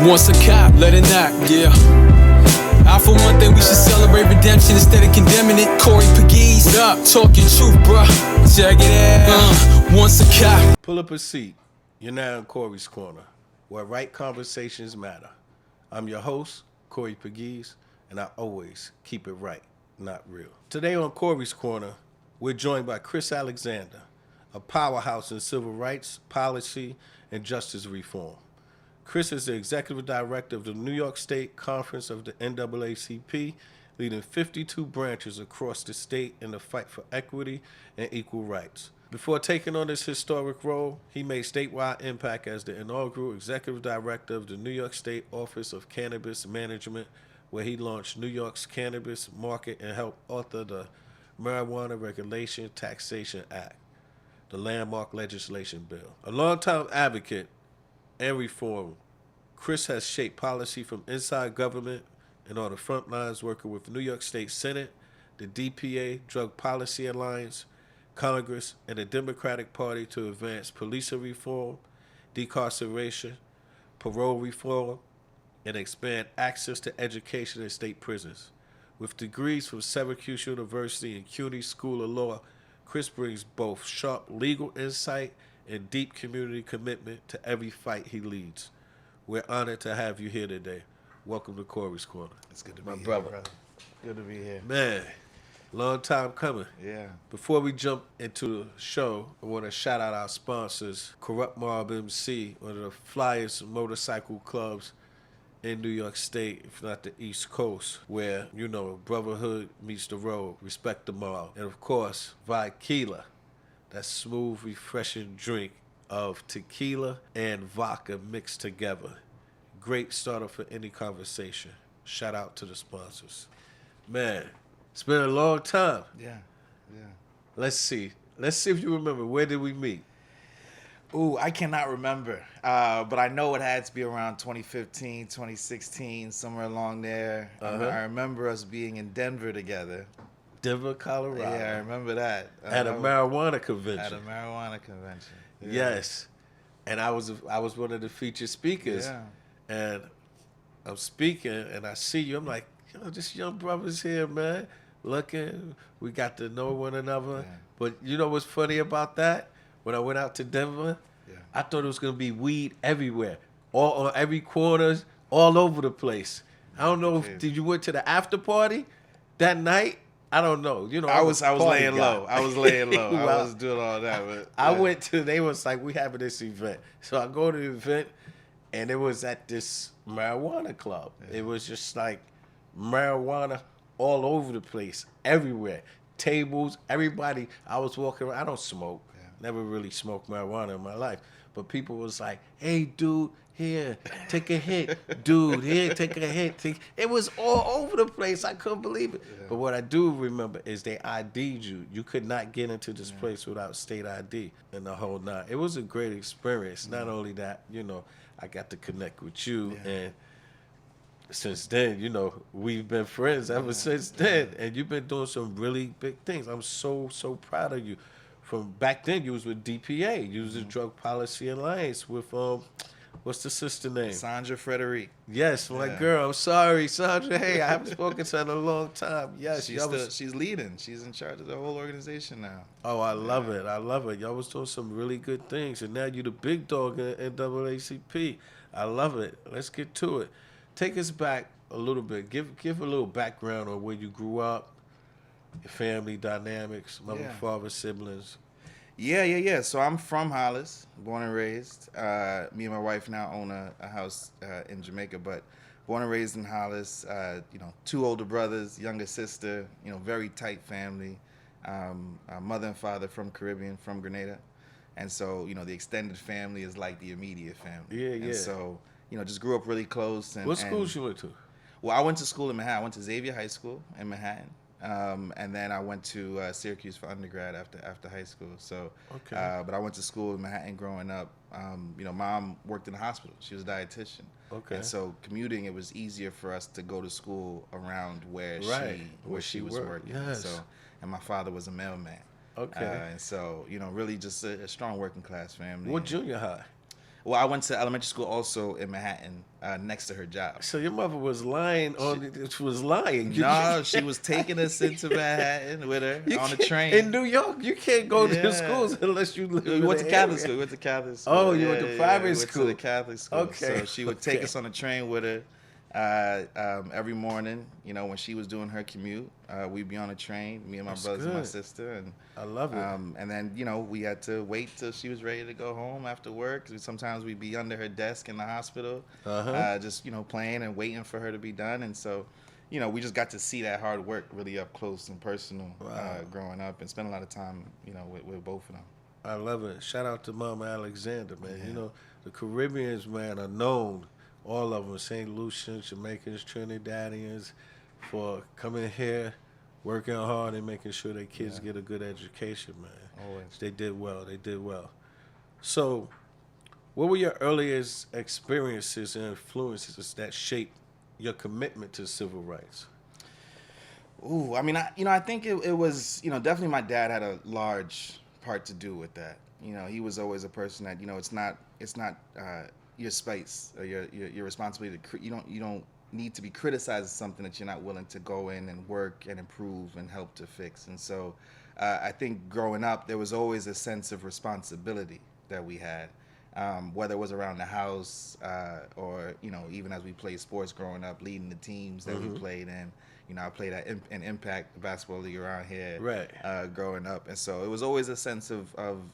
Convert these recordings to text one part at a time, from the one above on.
Once a cop, let it knock, yeah. For one thing, we should celebrate redemption instead of condemning it. Corey Pegues, what up? Talk your truth, bruh. Check it out. Once a cop. Pull up a seat. You're now in Corey's Corner, where right conversations matter. I'm your host, Corey Pegues, and I always keep it right, not real. Today on Corey's Corner, we're joined by Chris Alexander, a powerhouse in civil rights, policy, and justice reform. Chris is the executive director of the New York State Conference of the NAACP, leading 52 branches across the state in the fight for equity and equal rights. Before taking on this historic role, he made statewide impact as the inaugural executive director of the New York State Office of Cannabis Management, where he launched New York's cannabis market and helped author the Marijuana Regulation Taxation Act, the landmark legislation bill. A longtime advocate and reform, Chris has shaped policy from inside government and on the front lines, working with New York State Senate, the DPA, Drug Policy Alliance, Congress, and the Democratic Party to advance policing reform, decarceration, parole reform, and expand access to education in state prisons. With degrees from Syracuse University and CUNY School of Law, Chris brings both sharp legal insight and deep community commitment to every fight he leads. We're honored to have you here today. Welcome to Corey's Corner. It's good to be here, brother. Good to be here. Man, long time coming. Yeah. Before we jump into the show, I want to shout out our sponsors, Corrupt Mob MC, one of the flyest motorcycle clubs in New York State, if not the East Coast, where, you know, brotherhood meets the road, respect the mob. And of course, Vodka, that smooth, refreshing drink of tequila and vodka mixed together. Great starter for any conversation. Shout out to the sponsors. Man, it's been a long time. Yeah. Let's see if you remember. Where did we meet? Ooh, I cannot remember. But I know it had to be around 2015, 2016, somewhere along there. I remember us being in Denver together. Denver, Colorado. Yeah, I remember that. At a marijuana convention. At a marijuana convention. Yeah. Yes. And I was one of the featured speakers. Yeah. And I'm speaking and I see you. I'm like, yo, this young brother's here, man. Looking. We got to know one another. Yeah. But you know what's funny about that? When I went out to Denver, I thought it was going to be weed everywhere. All on every corner, all over the place. I don't know did you went to the after party that night? I don't know. You know, I was laying guy. low. I was laying low. Well, I was doing all that. But I went to, they was like, we having this event. So I go to the event, and it was at this marijuana club. Yeah. It was just like marijuana all over the place, everywhere. Tables, everybody. I was walking around. I don't smoke. Yeah. Never really smoked marijuana in my life. But people was like, hey, dude, here, take a hit. Dude, here, take a hit. It was all over the place. I couldn't believe it. Yeah. But what I do remember is they ID'd you. You could not get into this place without state ID and the whole nine. It was a great experience. Not only that, you know, I got to connect with you. And since then, you know, we've been friends ever since then. And you've been doing some really big things. I'm so proud of you. From back then, you was with DPA. You was the Drug Policy Alliance with, what's the sister name? Sandra Frederique. Yes, my girl. I'm sorry, Sandra. Hey, I haven't spoken to her in a long time. Yes, she's leading. She's in charge of the whole organization now. Oh, I love it. I love it. Y'all was doing some really good things, and now you're the big dog in NAACP. I love it. Let's get to it. Take us back a little bit. Give a little background on where you grew up, your family dynamics, mother, father, siblings. Yeah. So I'm from Hollis, born and raised. Me and my wife now own a house in Jamaica, but born and raised in Hollis. You know, 2 older brothers, younger sister. You know, very tight family. Mother and father from Caribbean, from Grenada, and so you know the extended family is like the immediate family. Yeah. And so you know, just grew up really close. And what schools you went to? Well, I went to school in Manhattan. I went to Xavier High School in Manhattan. And then I went to Syracuse for undergrad after high school. So, but I went to school in Manhattan growing up. You know, mom worked in the hospital. She was a dietitian. Okay. And so commuting, it was easier for us to go to school around where she was working. Yes. So, and my father was a mailman. Okay. And so, you know, really just a strong working class family. What junior high? Well, I went to elementary school also in Manhattan, next to her job. So your mother was lying she was lying. No, she was taking us into Manhattan with her on a train. In New York, you can't go to schools unless you live We went to Catholic school. We went to Catholic school. Oh, you went to private school. We went to the Catholic school. Okay. So she would take us on a train with her every morning. You know, when she was doing her commute, we'd be on a train, me and my brothers and my sister. And I love it. And then, you know, we had to wait till she was ready to go home after work. Sometimes we'd be under her desk in the hospital, just, you know, playing and waiting for her to be done. And so, you know, we just got to see that hard work really up close and personal growing up, and spend a lot of time, you know, with both of them. I love it. Shout out to Mama Alexander, man. Yeah. You know, the Caribbeans, man, are known, all of them, St. Lucians, Jamaicans, Trinidadians, for coming here, working hard, and making sure their kids get a good education, man. Always. They did well. They did well. So, what were your earliest experiences and influences that shaped your commitment to civil rights? Ooh, I mean, I think it was, you know, definitely my dad had a large part to do with that. You know, he was always a person that, you know, it's not your space or your responsibility to you don't need to be criticized as something that you're not willing to go in and work and improve and help to fix. And so I think growing up, there was always a sense of responsibility that we had, whether it was around the house or, you know, even as we played sports growing up, leading the teams that we played in. You know, I played at an Impact basketball league around here, growing up, and so it was always a sense of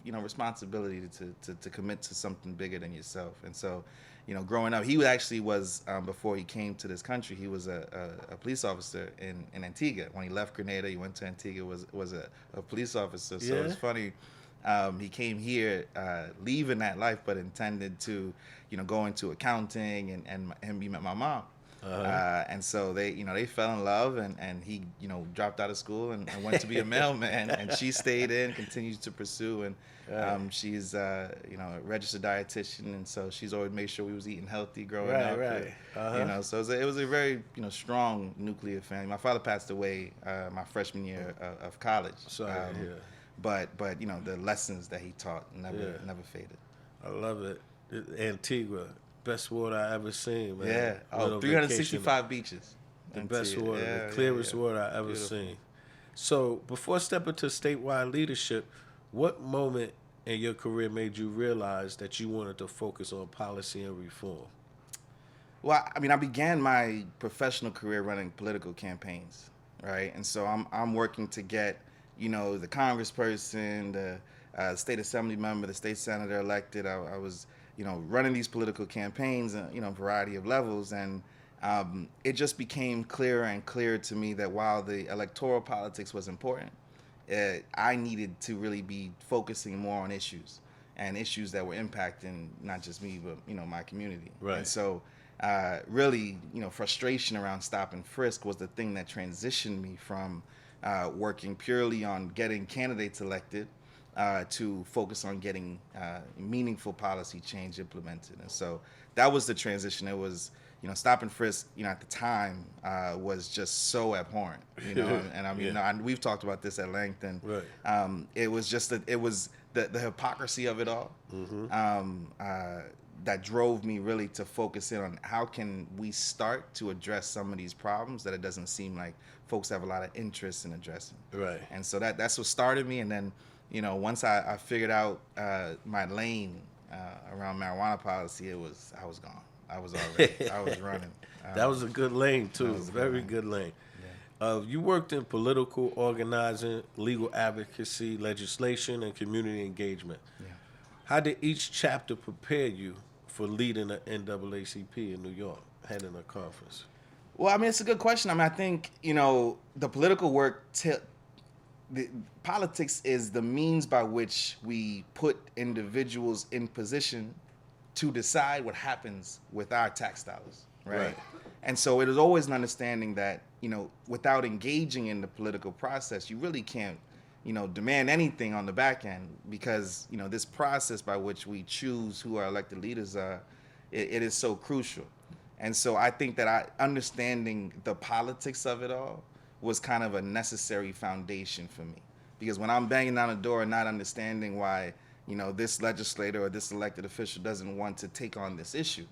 you know, responsibility to commit to something bigger than yourself. And so, you know, growing up, he actually was before he came to this country, he was a police officer in Antigua. When he left Grenada, he went to Antigua, was a police officer. So it's funny. He came here leaving that life, but intended to, you know, go into accounting, and he met my mom. And so they fell in love, and he, you know, dropped out of school and went to be a mailman, and she stayed in, continued to pursue, and she's you know, a registered dietitian, and so she's always made sure we was eating healthy growing up. You know, so it was a very, you know, strong nuclear family. My father passed away my freshman year of college. But you know, the lessons that he taught never faded. I love it. Antigua. Best water I ever seen, man. Yeah. Oh, 365 beaches. The best water, the clearest water I ever seen. So, before stepping to statewide leadership, what moment in your career made you realize that you wanted to focus on policy and reform? Well, I mean, I began my professional career running political campaigns, right? And so I'm working to get, you know, the congressperson, the state assembly member, the state senator elected. I was, you know, running these political campaigns, you know, a variety of levels. And it just became clearer and clearer to me that while the electoral politics was important, I needed to really be focusing more on issues, and issues that were impacting not just me, but, you know, my community. Right. And so really, you know, frustration around stop and frisk was the thing that transitioned me from working purely on getting candidates elected to focus on getting meaningful policy change implemented. And so that was the transition. It was, you know, stop and frisk, you know, at the time was just so abhorrent, you know, and I mean, you know, we've talked about this at length, and it was just it was the hypocrisy of it all that drove me really to focus in on how can we start to address some of these problems that it doesn't seem like folks have a lot of interest in addressing. Right. And so that's what started me. And then, you know, once I figured out my lane around marijuana policy, I was gone. I was running. That was a good lane too. Very good lane. Yeah. You worked in political organizing, legal advocacy, legislation, and community engagement. Yeah. How did each chapter prepare you for leading the NAACP in New York, heading a conference? Well, I mean, it's a good question. I mean, I think, you know, the political work, the politics is the means by which we put individuals in position to decide what happens with our tax dollars, right? And so it is always an understanding that, you know, without engaging in the political process, you really can't, you know, demand anything on the back end, because, you know, this process by which we choose who our elected leaders are, it is so crucial. And so I think that understanding the politics of it all was kind of a necessary foundation for me, because when I'm banging down the door and not understanding why, this legislator or this elected official doesn't want to take on this issue.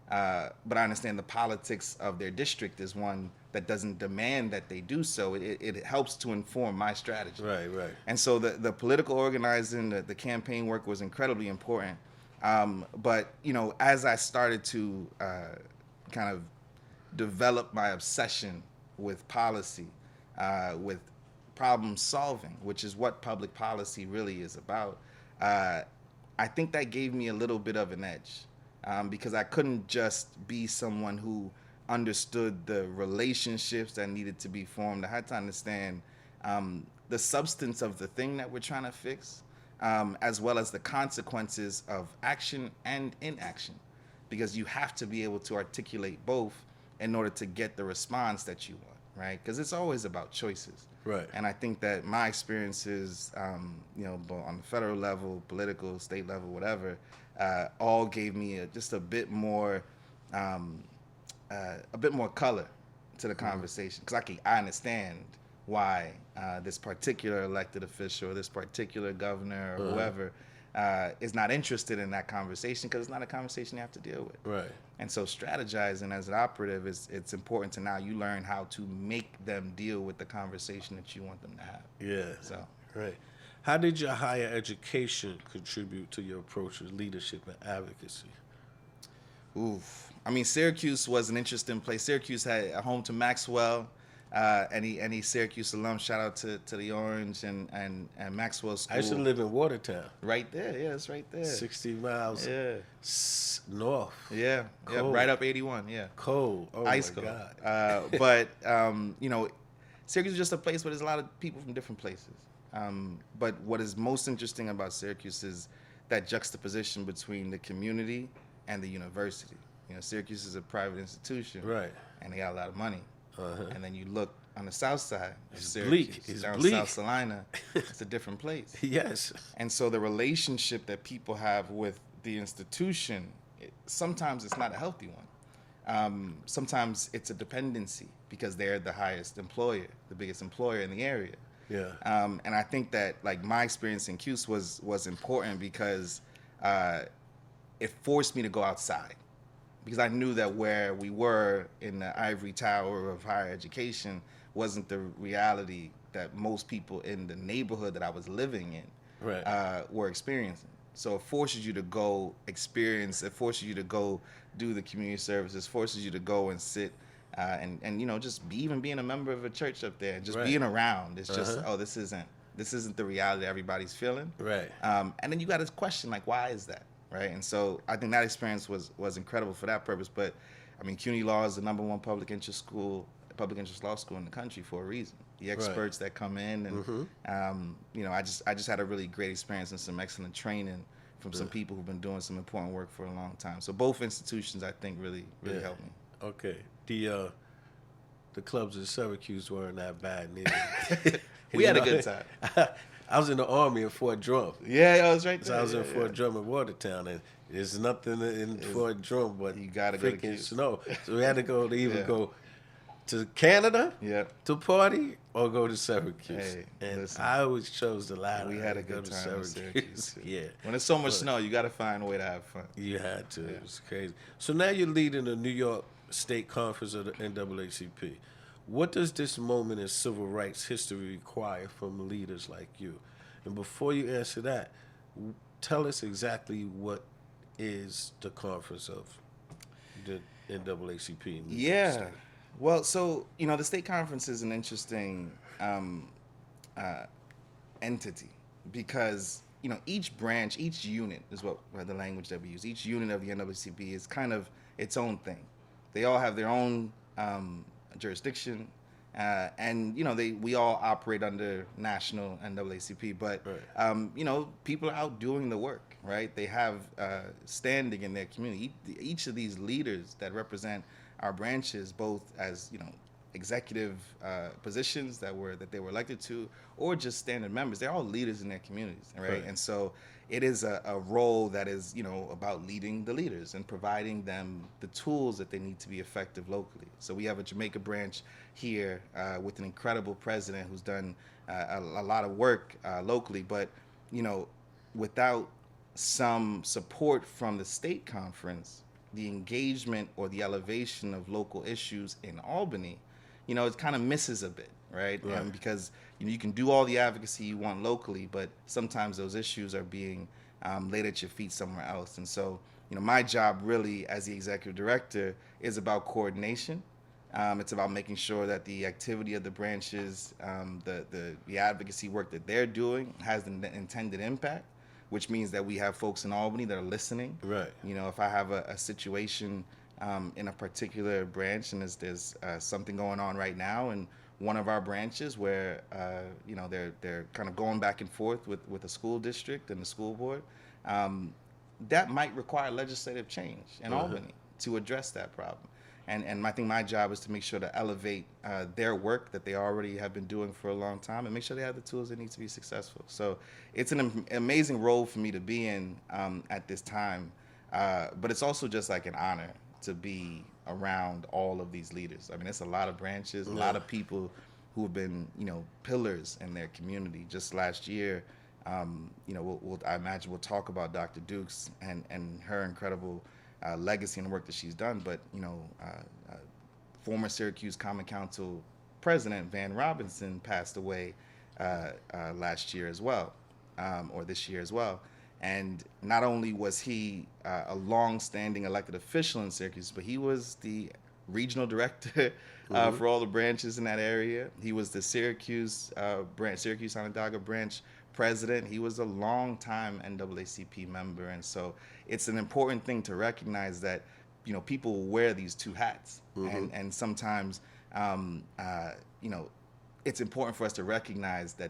But I understand the politics of their district is one that doesn't demand that they do so. It helps to inform my strategy. Right. And so the political organizing, the campaign work was incredibly important. But, as I started to kind of develop my obsession with policy, with problem solving, which is what public policy really is about, I think that gave me a little bit of an edge. Because I couldn't just be someone who understood the relationships that needed to be formed. I had to understand the substance of the thing that we're trying to fix, as well as the consequences of action and inaction, because you have to be able to articulate both in order to get the response that you want, right? Because it's always about choices. Right. And I think that my experiences, both on the federal level, political, state level, whatever, all gave me just a bit more color to the conversation, because I understand why this particular elected official, or this particular governor, or whoever is not interested in that conversation, because it's not a conversation you have to deal with. Right. And so strategizing as an operative it's important to now you learn how to make them deal with the conversation that you want them to have. Yeah. So. Right. How did your higher education contribute to your approach to leadership and advocacy? Oof. I mean, Syracuse was an interesting place. Syracuse had a home to Maxwell. Any Syracuse alum, shout out to the Orange and Maxwell School. I used to live in Watertown. Right there, yeah, it's right there. 60 miles north. Yeah, Cold. right up 81, yeah. Cold. Oh, Ice my cold. God. But, Syracuse is just a place where there's a lot of people from different places. But what is most interesting about Syracuse is that juxtaposition between the community and the university. Syracuse is a private institution. Right. And they got a lot of money. And then you look on the south side of It's Syracuse, bleak. It's down bleak. South Salina, it's a different place. Yes. And so the relationship that people have with the institution, sometimes it's not a healthy one. Sometimes it's a dependency because they're the highest employer, the biggest employer in the area. Yeah. And I think that my experience in CUSE was important because it forced me to go outside. Because I knew that where we were in the ivory tower of higher education wasn't the reality that most people in the neighborhood that I was living in were experiencing. So it forces you to go experience, it forces you to go do the community services, forces you to go and sit and just even being a member of a church up there and just being around. It's just, this isn't the reality that everybody's feeling. Right. And then you got to question, why is that? Right. And so I think that experience was incredible for that purpose. But I mean, CUNY Law is the #1 public interest law school in the country for a reason. The experts that come in and, I just had a really great experience and some excellent training from some people who've been doing some important work for a long time. So both institutions, I think, really helped me. Okay. The clubs in Syracuse weren't that bad neither. We had a good time. I was in the Army in Fort Drum. Yeah, I was right there. So I was in Fort Drum in Watertown, and there's nothing in Fort Drum but you gotta go to freaking Cuse. snow. So we had to go to either go to Canada to party or go to Syracuse. Hey, and listen, I always chose the latter. we had a go good to time in Syracuse. Yeah. When there's so much snow, you got to find a way to have fun. You had to. It was crazy. So now you're leading the New York State Conference of the NAACP. What does this moment in civil rights history require from leaders like you? And before you answer that, tell us exactly what is the conference of the NAACP. Yeah. Well, so, the state conference is an interesting entity because, each branch, each unit is what the language that we use. Each unit of the NAACP is kind of its own thing. They all have their own jurisdiction. And we all operate under national NAACP, but people are out doing the work, right? They have standing in their community. Each of these leaders that represent our branches, both as executive positions that they were elected to, or just standing members, they're all leaders in their communities, right? And so it is a role that is about leading the leaders and providing them the tools that they need to be effective locally. So we have a Jamaica branch here with an incredible president who's done a lot of work locally, but without some support from the state conference, the engagement or the elevation of local issues in Albany, it kind of misses a bit, right? Right. Because you can do all the advocacy you want locally, but sometimes those issues are being laid at your feet somewhere else. And so, my job really as the executive director is about coordination. It's about making sure that the activity of the branches, the advocacy work that they're doing has the intended impact, which means that we have folks in Albany that are listening. Right. If I have a situation in a particular branch and there's something going on right now in one of our branches where they're kind of going back and forth with the school district and the school board, that might require legislative change in Albany to address that problem. And I think my job is to make sure to elevate their work that they already have been doing for a long time and make sure they have the tools they need to be successful. So it's an amazing role for me to be in at this time, but it's also just like an honor to be around all of these leaders. I mean, it's a lot of branches, a lot of people who have been, pillars in their community. Just last year, I imagine we'll talk about Dr. Dukes and her incredible legacy and work that she's done, but former Syracuse Common Council President Van Robinson passed away last year as well, or this year as well. And not only was he a long-standing elected official in Syracuse, but he was the regional director for all the branches in that area. He was the Syracuse Onondaga branch president. He was a long-time NAACP member, and so it's an important thing to recognize that people wear these two hats, and sometimes it's important for us to recognize that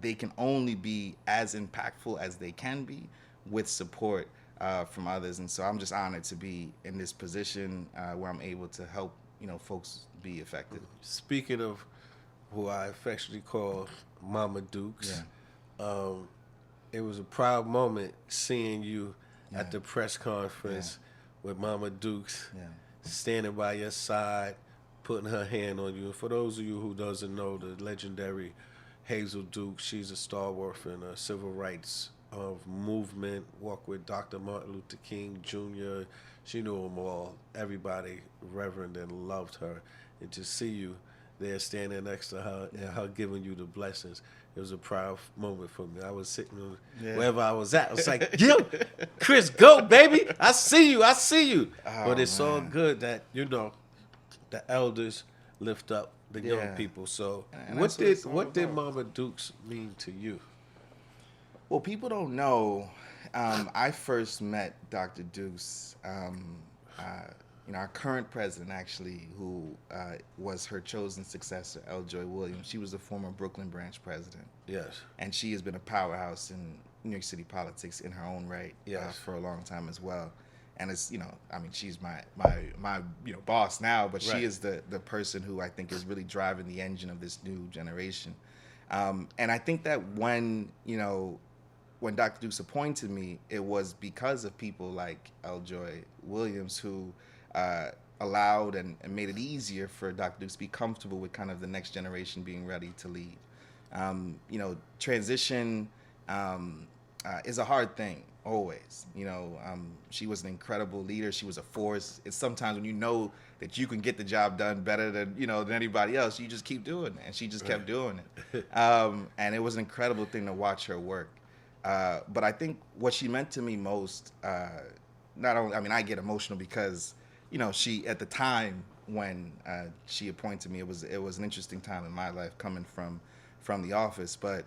they can only be as impactful as they can be with support from others. And so I'm just honored to be in this position where I'm able to help folks be effective. Speaking of who I affectionately call Mama Dukes, it was a proud moment seeing you at the press conference with Mama Dukes standing by your side, putting her hand on you. And for those of you who doesn't know, the legendary Hazel Dukes, she's a stalwart in the civil rights movement, walked with Dr. Martin Luther King Jr. She knew them all. Everybody revered and loved her. And to see you there standing next to her and her giving you the blessings, it was a proud moment for me. I was sitting wherever I was at. I was like, yo, Chris, go, baby. I see you. But it's all good that, the elders lift up the young people. So what did Mama Dukes mean to you? Well, people don't know. I first met Dr. Dukes, our current president, actually, who was her chosen successor, L. Joy Williams. She was the former Brooklyn branch president. Yes. And she has been a powerhouse in New York City politics in her own right for a long time as well. And it's, she's my boss now, but she is the person who I think is really driving the engine of this new generation. And I think that when Dr. Dukes appointed me, it was because of people like L. Joy Williams who allowed and made it easier for Dr. Dukes to be comfortable with kind of the next generation being ready to lead. Transition is a hard thing, always. She was an incredible leader. She was a force. It's sometimes when you know that you can get the job done better than anybody else, you just keep doing it. And she just kept doing it. And it was an incredible thing to watch her work. But I think what she meant to me most, not only, I get emotional because, she, at the time when she appointed me, it was an interesting time in my life coming from the office, but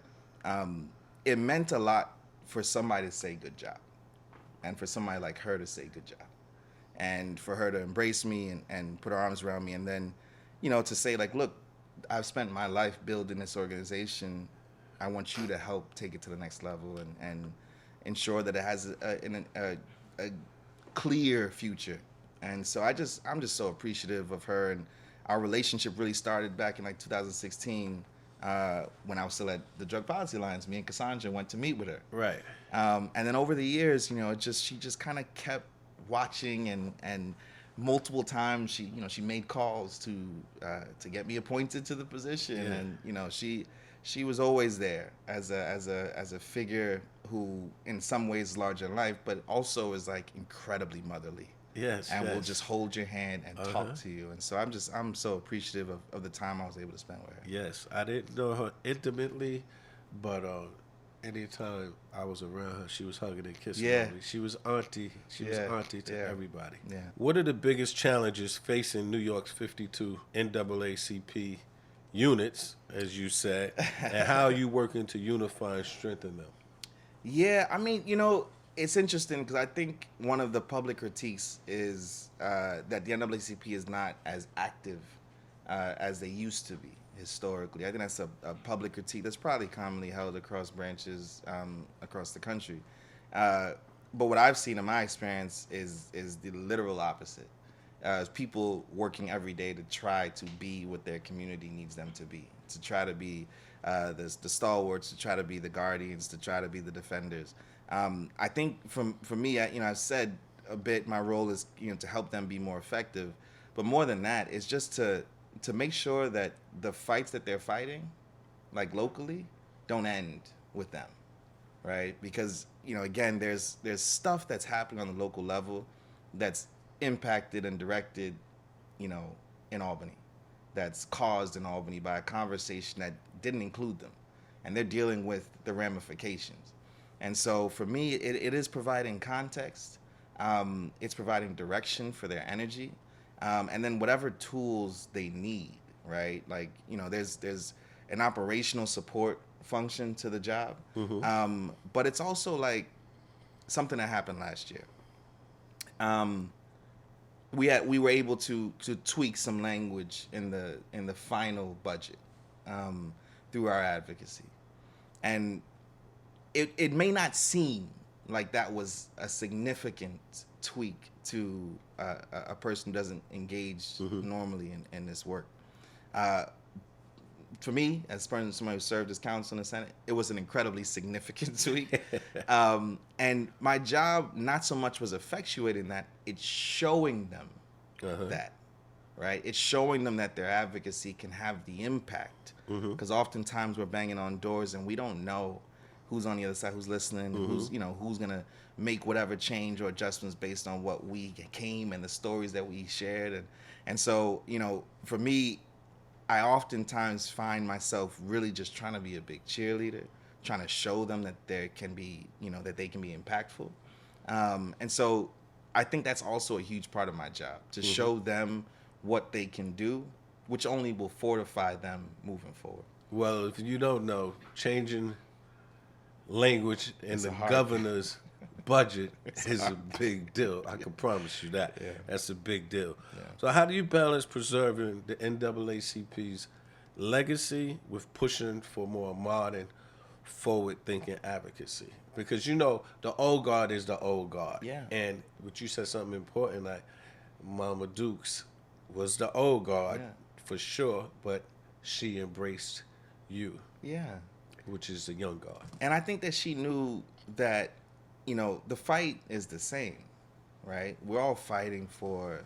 it meant a lot for somebody to say good job, and for somebody like her to say good job, and for her to embrace me and put her arms around me, and then, to say like, look, I've spent my life building this organization. I want you to help take it to the next level and ensure that it has a clear future. And so I'm just so appreciative of her, and our relationship really started back in like 2016 when I was still at the Drug Policy Alliance. Me and Cassandra went to meet with her. Right. And then over the years, she just kind of kept watching, and multiple times she made calls to get me appointed to the position, and she was always there as a figure who in some ways is larger than life, but also is like incredibly motherly. Yes, And yes. will just hold your hand and talk to you. And so I'm so appreciative of the time I was able to spend with her. Yes, I didn't know her intimately, but anytime I was around her, she was hugging and kissing Yeah. on me. She was auntie. She was Yeah. auntie to Yeah. everybody. Yeah. What are the biggest challenges facing New York's 52 NAACP units, as you said, and how are you working to unify and strengthen them? Yeah, I mean, you know, it's interesting because I think one of the public critiques is that the NAACP is not as active as they used to be historically. I think that's a public critique that's probably commonly held across branches across the country. But what I've seen in my experience is the literal opposite. People working every day to try to be what their community needs them to be, to try to be the stalwarts, to try to be the guardians, to try to be the defenders. I think for me, I've said a bit. My role is to help them be more effective, but more than that, it's just to make sure that the fights that they're fighting, like locally, don't end with them, right? Because again, there's stuff that's happening on the local level that's impacted and directed, in Albany, that's caused in Albany by a conversation that didn't include them, and they're dealing with the ramifications. And so for me, it is providing context. It's providing direction for their energy, and then whatever tools they need, right? Like there's an operational support function to the job, but it's also like something that happened last year. We were able to tweak some language in the final budget through our advocacy, and it may not seem like that was a significant tweak to a person who doesn't engage normally in this work. For me, as somebody who served as counsel in the Senate, it was an incredibly significant tweak. And my job not so much was effectuating that, it's showing them that, right? It's showing them that their advocacy can have the impact. Because oftentimes we're banging on doors and we don't know who's on the other side, who's listening, who's going to make whatever change or adjustments based on what we came and the stories that we shared. And so, for me, I oftentimes find myself really just trying to be a big cheerleader, trying to show them that there can be, that they can be impactful. And so I think that's also a huge part of my job, to show them what they can do, which only will fortify them moving forward. Well, if you don't know, changing language in the governor's budget is a big deal. I can promise you that. Yeah. That's a big deal. Yeah. So how do you balance preserving the NAACP's legacy with pushing for more modern, forward-thinking advocacy? Because the old guard is the old guard. Yeah. And what you said something important, like Mama Dukes was the old guard for sure, but she embraced you. Yeah. Which is the young guard. And I think that she knew that, the fight is the same, right? We're all fighting for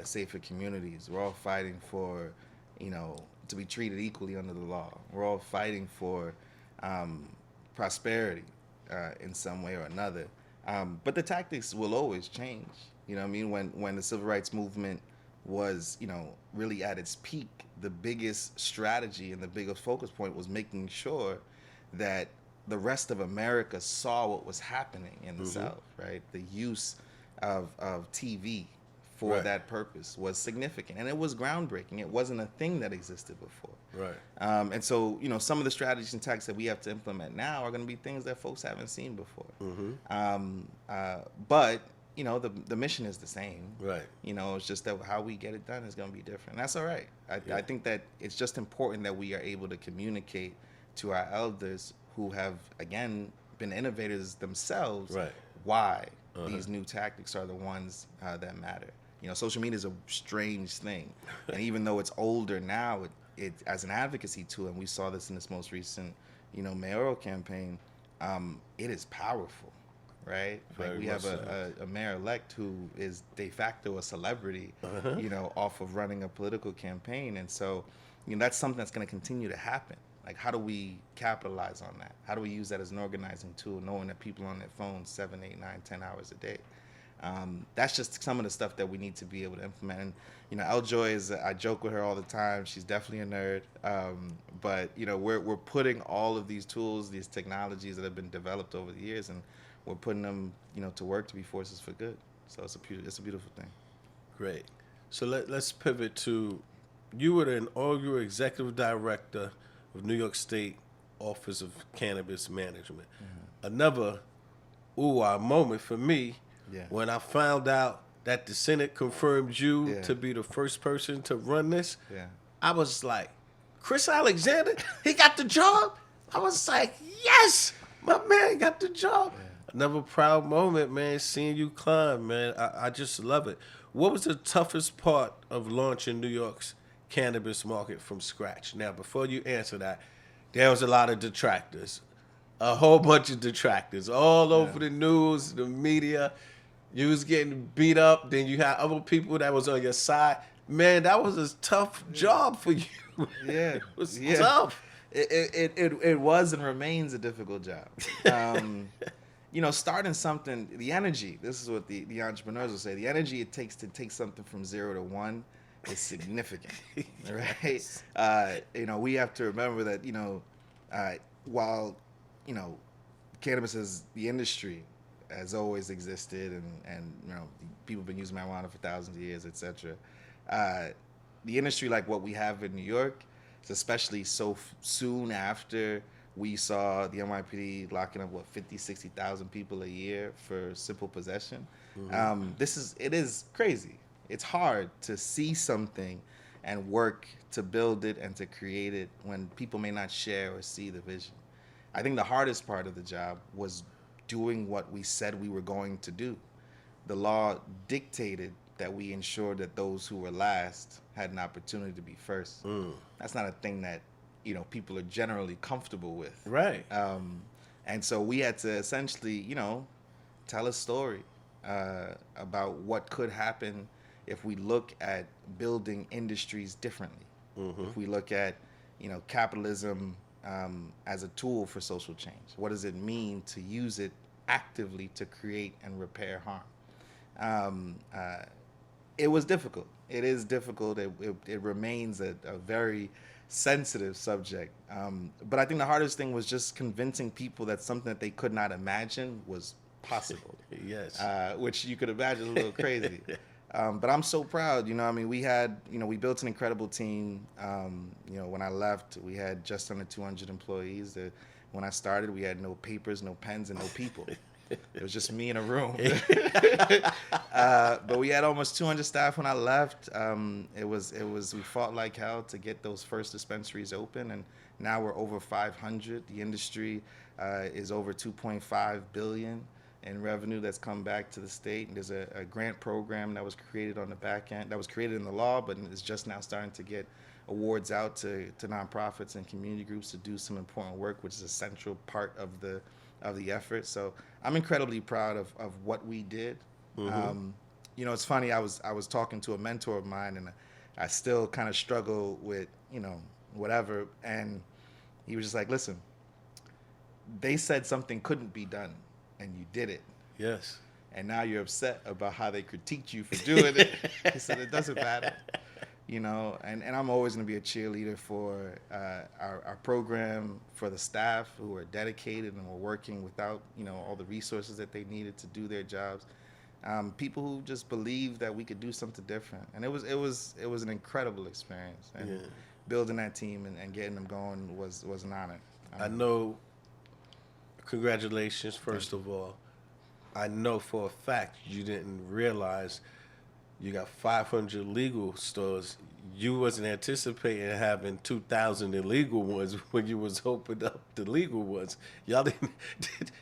safer communities. We're all fighting for, to be treated equally under the law. We're all fighting for prosperity in some way or another. But the tactics will always change. When the civil rights movement was, really at its peak, the biggest strategy and the biggest focus point was making sure that the rest of America saw what was happening in the South, right? The use of TV for that purpose was significant, and it was groundbreaking. It wasn't a thing that existed before. Right. And so, some of the strategies and tactics that we have to implement now are going to be things that folks haven't seen before. But the mission is the same. Right. It's just that how we get it done is going to be different. And that's all right. I think that it's just important that we are able to communicate to our elders who have, again, been innovators themselves, why these new tactics are the ones that matter. Social media is a strange thing. And even though it's older now, it as an advocacy tool, and we saw this in this most recent, mayoral campaign, it is powerful. Right? Like we have a mayor-elect who is de facto a celebrity, off of running a political campaign. And so, that's something that's going to continue to happen. Like, how do we capitalize on that? How do we use that as an organizing tool, knowing that people are on their phones 7, 8, 9, 10 hours a day? That's just some of the stuff that we need to be able to implement. And, you know, Eljoy is, I joke with her all the time. She's definitely a nerd. But, you know, we're putting all of these tools, these technologies that have been developed over the years, and we're putting them, you know, to work to be forces for good. So it's a beautiful thing. Great. So let's pivot to, you were the inaugural executive director of New York State Office of Cannabis Management. Another ooh-ah moment for me when I found out that the Senate confirmed you to be the first person to run this. I was like, Chris Alexander, he got the job? I was like, yes, my man got the job. Another proud moment, man, seeing you climb, man. I just love it. What was the toughest part of launching New York's cannabis market from scratch? Now, before you answer that, there was a lot of detractors, a whole bunch of detractors all over the news, the media. You was getting beat up, then you had other people that was on your side. Man, that was a tough job for you. Yeah, it was tough. It was and remains a difficult job. You know, starting something, the energy, this is what the entrepreneurs will say, the energy it takes to take something from 0 to 1 is significant, right? You know, we have to remember that, you know, while, you know, cannabis as the industry has always existed and you know, people have been using marijuana for thousands of years, etc. The industry like what we have in New York, especially so soon after we saw the NYPD locking up, 50, 60,000 people a year for simple possession. It is crazy. It's hard to see something and work to build it and to create it when people may not share or see the vision. I think the hardest part of the job was doing what we said we were going to do. The law dictated that we ensured that those who were last had an opportunity to be first. That's not a thing that, you know, people are generally comfortable with. Right. And so we had to essentially, you know, tell a story about what could happen if we look at building industries differently. If we look at, you know, capitalism as a tool for social change. What does it mean to use it actively to create and repair harm? It was difficult. It is difficult. It remains a very sensitive subject. But I think the hardest thing was just convincing people that something that they could not imagine was possible. Yes. Which you could imagine a little crazy. But I'm so proud. You know, I mean, we built an incredible team. You know, when I left, we had just under 200 employees. When I started, we had no papers, no pens, and no people. It was just me in a room. But we had almost 200 staff when I left. We fought like hell to get those first dispensaries open, and now we're over 500. The industry is over 2.5 billion in revenue that's come back to the state. And there's a grant program that was created on the back end, that was created in the law, but is just now starting to get awards out to nonprofits and community groups to do some important work, which is a central part of the effort. So I'm incredibly proud of what we did. You know, it's funny, I was talking to a mentor of mine, and I still kind of struggle with, you know, whatever, and he was just like, listen, they said something couldn't be done, and you did it. Yes. And now you're upset about how they critiqued you for doing it. He said, it doesn't matter. You know, and I'm always going to be a cheerleader for our program, for the staff who are dedicated and were working without, you know, all the resources that they needed to do their jobs. People who just believed that we could do something different, and it was an incredible experience. And building that team and getting them going was an honor. I know. Congratulations, first of all. I know for a fact you didn't realize you got 500 legal stores. You wasn't anticipating having 2,000 illegal ones when you was opening up the legal ones. Y'all didn't,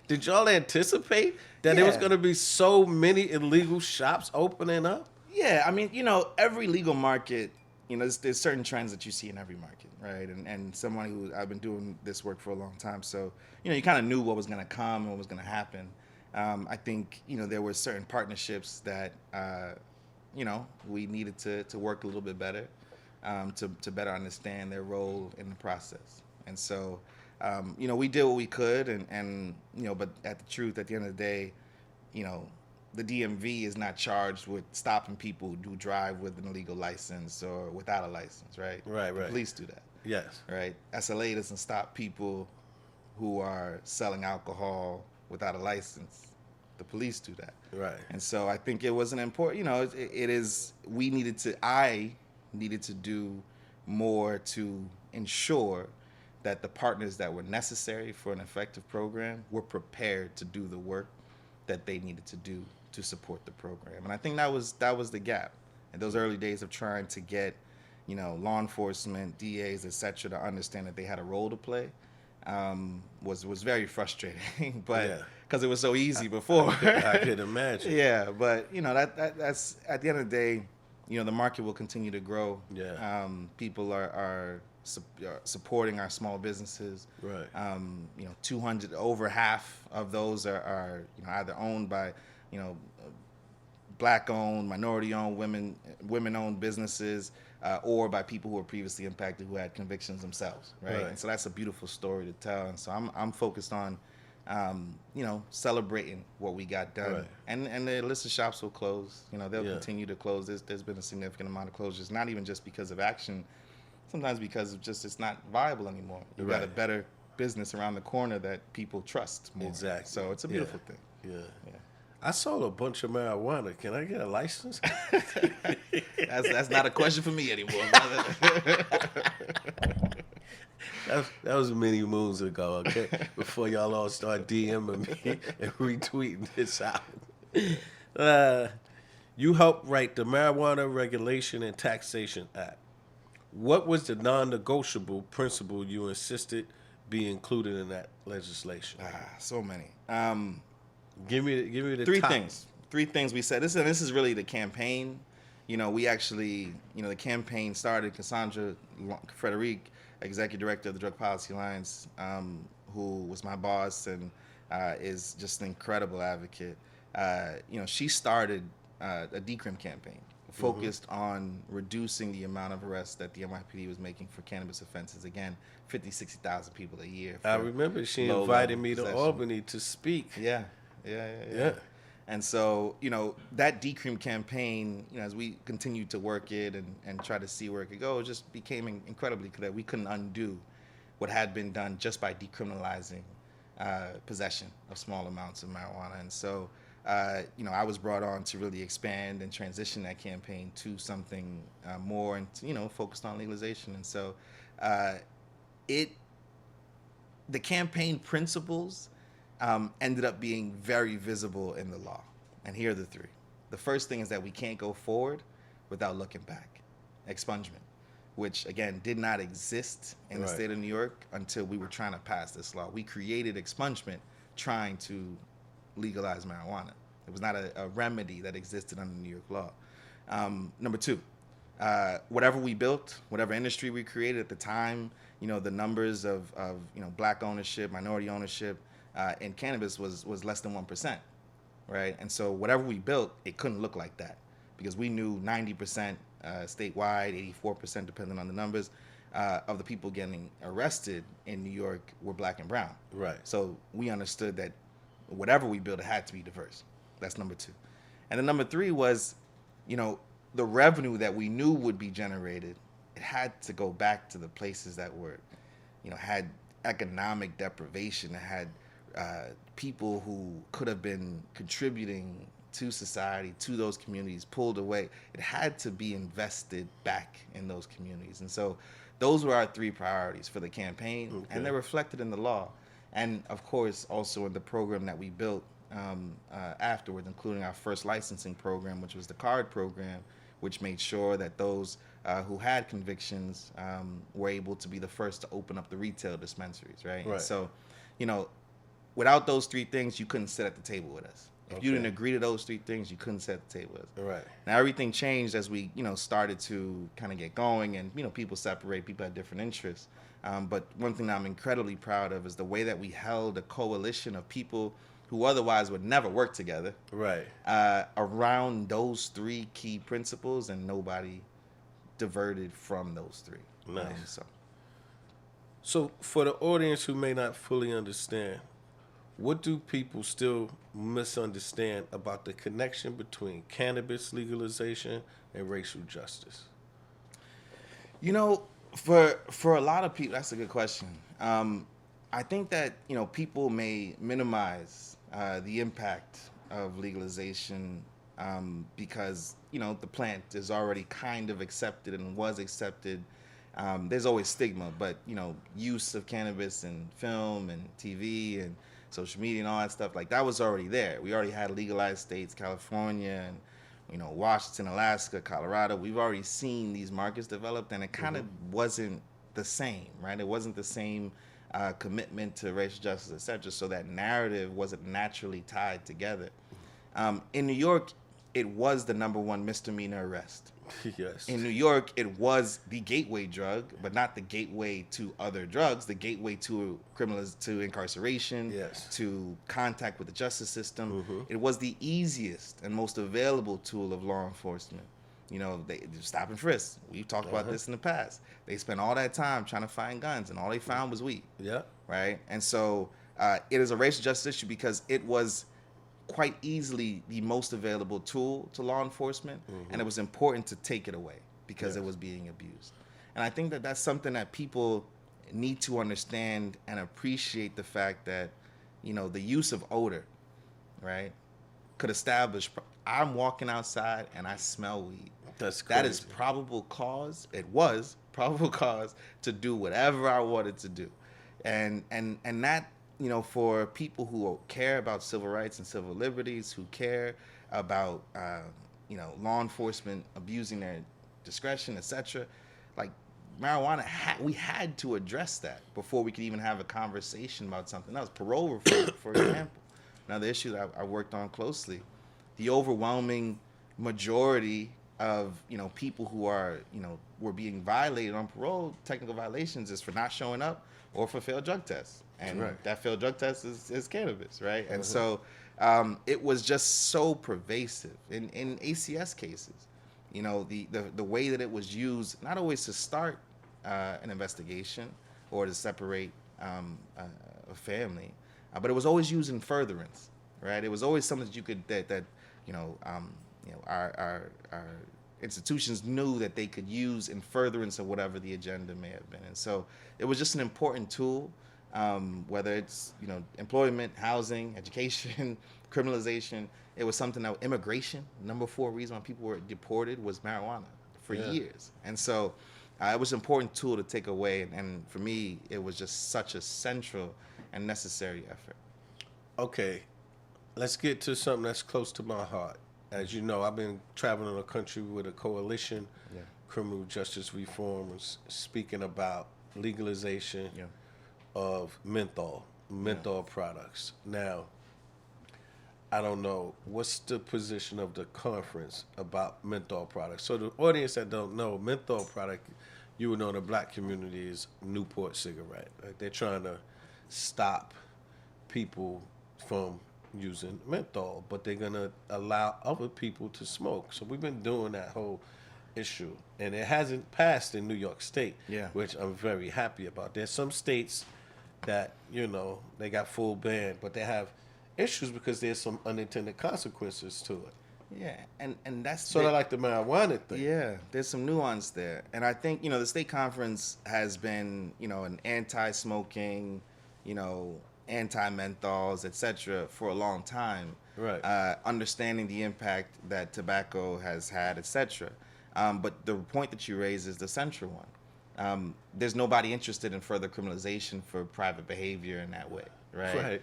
did y'all anticipate that there was going to be so many illegal shops opening up? Yeah, I mean, you know, every legal market, you know, there's certain trends that you see in every market, right? And someone who, I've been doing this work for a long time, so, you know, you kind of knew what was going to come and what was going to happen. I think, you know, there were certain partnerships that, you know, we needed to work a little bit better, to better understand their role in the process. And so, we did what we could, and but at the end of the day, the DMV is not charged with stopping people who drive with an illegal license or without a license, right? Right. The police do that. Yes. Right? SLA doesn't stop people who are selling alcohol without a license. The police do that. Right. And so I think it was an important, I needed to do more to ensure that the partners that were necessary for an effective program were prepared to do the work that they needed to do to support the program. And I think that was the gap in those early days of trying to get, law enforcement, DAs, et cetera, to understand that they had a role to play. Was very frustrating, but because it was so easy before. I could imagine. Yeah, but that's at the end of the day, the market will continue to grow. Yeah. People are supporting our small businesses. Right. 200, over half of those are either owned by Black-owned, minority-owned, women-owned businesses, or by people who were previously impacted who had convictions themselves, right? And so that's a beautiful story to tell. And so I'm focused on, celebrating what we got done. Right. And the illicit shops will close. They'll continue to close. There's been a significant amount of closures, not even just because of action, sometimes because of just it's not viable anymore. You've got a better business around the corner that people trust more. Exactly. So it's a beautiful thing. Yeah. I sold a bunch of marijuana. Can I get a license? That's not a question for me anymore, brother. That was many moons ago, okay? Before y'all all start DMing me and retweeting this out. You helped write the Marijuana Regulation and Taxation Act. What was the non-negotiable principle you insisted be included in that legislation? So many. Give me the Three top. things. Three things we said. This is really the campaign. We actually, the campaign started. Cassandra Frederique, executive director of the Drug Policy Alliance, who was my boss and is just an incredible advocate. She started a decrim campaign focused on reducing the amount of arrests that the NYPD was making for cannabis offenses. Again, 50, 60,000 people a year. I remember she invited me to Albany to speak. Yeah. And so, that decrim campaign, as we continued to work it and try to see where it could go, it just became incredibly clear we couldn't undo what had been done just by decriminalizing possession of small amounts of marijuana. And so, I was brought on to really expand and transition that campaign to something more and, focused on legalization. And so, the campaign principles ended up being very visible in the law. And here are the three. The first thing is that we can't go forward without looking back. Expungement, which, again, did not exist in the state of New York until we were trying to pass this law. We created expungement trying to legalize marijuana. It was not a remedy that existed under New York law. Number two, whatever we built, whatever industry we created at the time, the numbers of Black ownership, minority ownership, in cannabis was less than 1%, right? And so whatever we built, it couldn't look like that because we knew 90% statewide, 84% depending on the numbers, of the people getting arrested in New York were Black and brown. Right. So we understood that whatever we built, it had to be diverse. That's number two. And then number three was, the revenue that we knew would be generated, it had to go back to the places that were, had economic deprivation, that had people who could have been contributing to society, to those communities, pulled away. It had to be invested back in those communities. And so those were our three priorities for the campaign, and they're reflected in the law. And of course, also in the program that we built afterwards, including our first licensing program, which was the card program, which made sure that those who had convictions were able to be the first to open up the retail dispensaries, right? And so, without those three things, you couldn't sit at the table with us. If you didn't agree to those three things, you couldn't sit at the table with us. Right. Now, everything changed as we, started to kind of get going and, people separate, people had different interests. But one thing that I'm incredibly proud of is the way that we held a coalition of people who otherwise would never work together. Right. Around those three key principles, and nobody diverted from those three. Nice. So for the audience who may not fully understand, what do people still misunderstand about the connection between cannabis legalization and racial justice? You know, for a lot of people, that's a good question. I think that people may minimize the impact of legalization because the plant is already kind of accepted and was accepted. There's always stigma, but use of cannabis in film and TV and social media and all that stuff, like that was already there. We already had legalized states, California and Washington, Alaska, Colorado. We've already seen these markets developed, and it kind of wasn't the same, right? It wasn't the same commitment to racial justice, etc. So that narrative wasn't naturally tied together. In New York, it was the #1 misdemeanor arrest. Yes. In New York, it was the gateway drug, but not the gateway to other drugs, the gateway to to incarceration, Yes. to contact with the justice system. Mm-hmm. It was the easiest and most available tool of law enforcement. They stop and frisk. We've talked about this in the past. They spent all that time trying to find guns, and all they found was weed. Yeah. Right? And so it is a racial justice issue because it was quite easily the most available tool to law enforcement, and it was important to take it away because it was being abused. And I think that that's something that people need to understand and appreciate, the fact that the use of odor, right, could establish I'm walking outside and I smell weed. That's crazy. That is probable cause. It was probable cause to do whatever I wanted to do, and that, for people who care about civil rights and civil liberties, who care about law enforcement abusing their discretion, etc., like marijuana, we had to address that before we could even have a conversation about something else. Parole reform, for example, another issue that I worked on closely. The overwhelming majority of people who are were being violated on parole, technical violations, is for not showing up or for failed drug tests, and that failed drug test is cannabis, right? And so it was just so pervasive in ACS cases. The way that it was used, not always to start an investigation or to separate a family, but it was always used in furtherance, right? It was always something that you could our institutions knew that they could use in furtherance of whatever the agenda may have been. And so it was just an important tool, whether it's employment, housing, education, criminalization. It was something that immigration, #4 reason why people were deported was marijuana for years. And so it was an important tool to take away, and for me it was just such a central and necessary effort. Okay, let's get to something that's close to my heart. As you know, I've been traveling the country with a coalition, criminal justice reformers, speaking about legalization of menthol products. Now, I don't know, what's the position of the conference about menthol products? So the audience that don't know, menthol product, you would know in the black community, is Newport cigarette. Like, they're trying to stop people from using menthol, but they're gonna allow other people to smoke. So we've been doing that whole issue, and it hasn't passed in New York State, which I'm very happy about. There's some states that they got full ban, but they have issues because there's some unintended consequences to it. Yeah, and that's sort of like the marijuana thing. Yeah, there's some nuance there, and I think the state conference has been an anti-smoking, anti-menthols, etc. for a long time, right? Understanding the impact that tobacco has had, etc. But the point that you raise is the central one. There's nobody interested in further criminalization for private behavior in that way, right?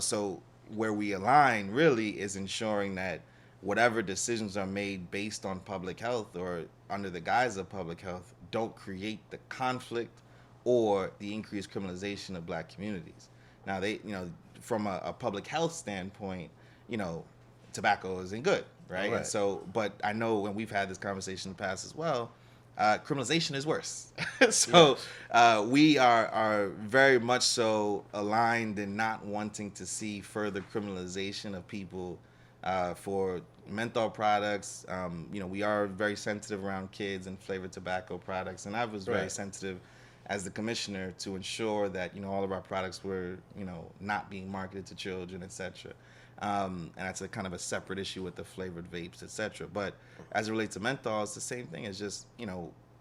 So where we align really is ensuring that whatever decisions are made based on public health or under the guise of public health don't create the conflict or the increased criminalization of black communities. Now, from a public health standpoint, tobacco isn't good, right? And so, but I know when we've had this conversation in the past as well, criminalization is worse. So we are very much so aligned in not wanting to see further criminalization of people for menthol products. We are very sensitive around kids and flavored tobacco products, and I was very sensitive as the commissioner to ensure that, all of our products were, not being marketed to children, etc. And that's a kind of a separate issue with the flavored vapes, etc. But as it relates to menthol, it's the same thing. It's just,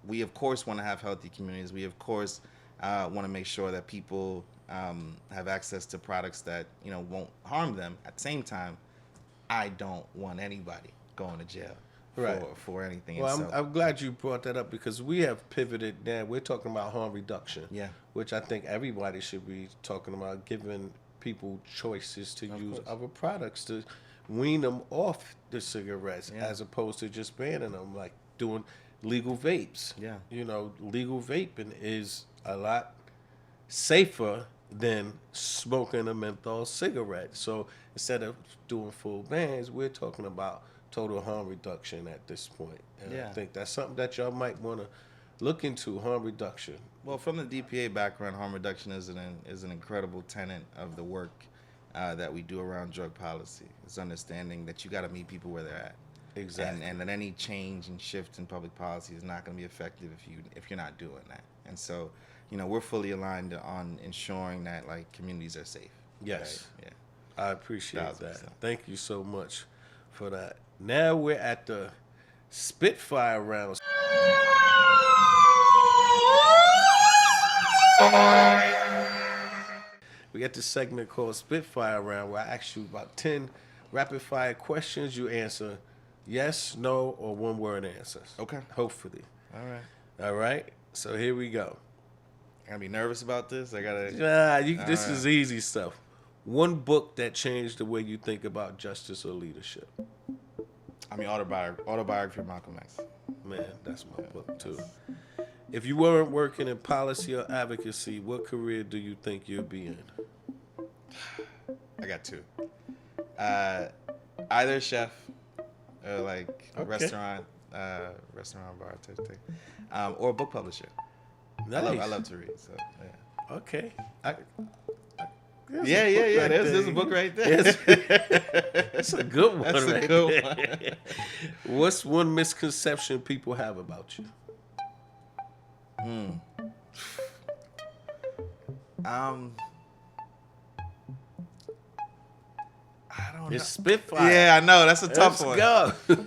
we of course want to have healthy communities. We of course want to make sure that people have access to products that, won't harm them. At the same time, I don't want anybody going to jail for anything. Well, I'm glad you brought that up because we have pivoted now. We're talking about harm reduction, which I think everybody should be talking about, giving people choices to use other products to wean them off the cigarettes as opposed to just banning them, like doing legal vapes. Yeah. Legal vaping is a lot safer than smoking a menthol cigarette. So instead of doing full bans, we're talking about total harm reduction at this point. And I think that's something that y'all might want to look into, harm reduction. Well, from the DPA background, harm reduction is an incredible tenet of the work that we do around drug policy. It's understanding that you got to meet people where they're at. Exactly. And that any change and shift in public policy is not going to be effective if you're not doing that. And so, we're fully aligned on ensuring that communities are safe. Yes. Right? Yeah. I appreciate 1,000%. that. Thank you so much for that. Now we're at the Spitfire rounds. We got this segment called Spitfire Round where I ask you about 10 rapid fire questions. You answer yes, no, or one word answers. Okay. Hopefully. All right. All right. So here we go. I gotta be nervous about this. I gotta. This is easy stuff. One book that changed the way you think about justice or leadership. Autobiography of Malcolm X. Man, that's my book too. If you weren't working in policy or advocacy, what career do you think you'd be in? I got two. Either chef or restaurant bar type thing, or a book publisher. Nice. I love to read. So yeah. Okay. Yeah. There's a book right there. That's a good one. That's a good one. What's one misconception people have about you? I don't know. It's Spitfire. Yeah, I know. That's a tough one. Let's go.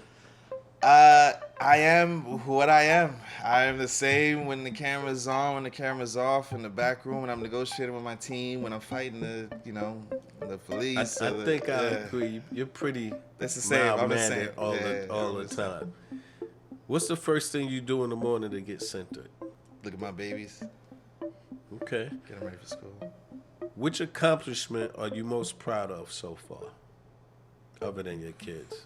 I am what I am. I am the same when the camera's on, when the camera's off, in the back room, when I'm negotiating with my team, when I'm fighting the police. I think I agree. You're pretty. That's the same. I'm the same all the time. What's the first thing you do in the morning to get centered? Look at my babies. Okay. Get them ready for school. Which accomplishment are you most proud of so far, other than your kids?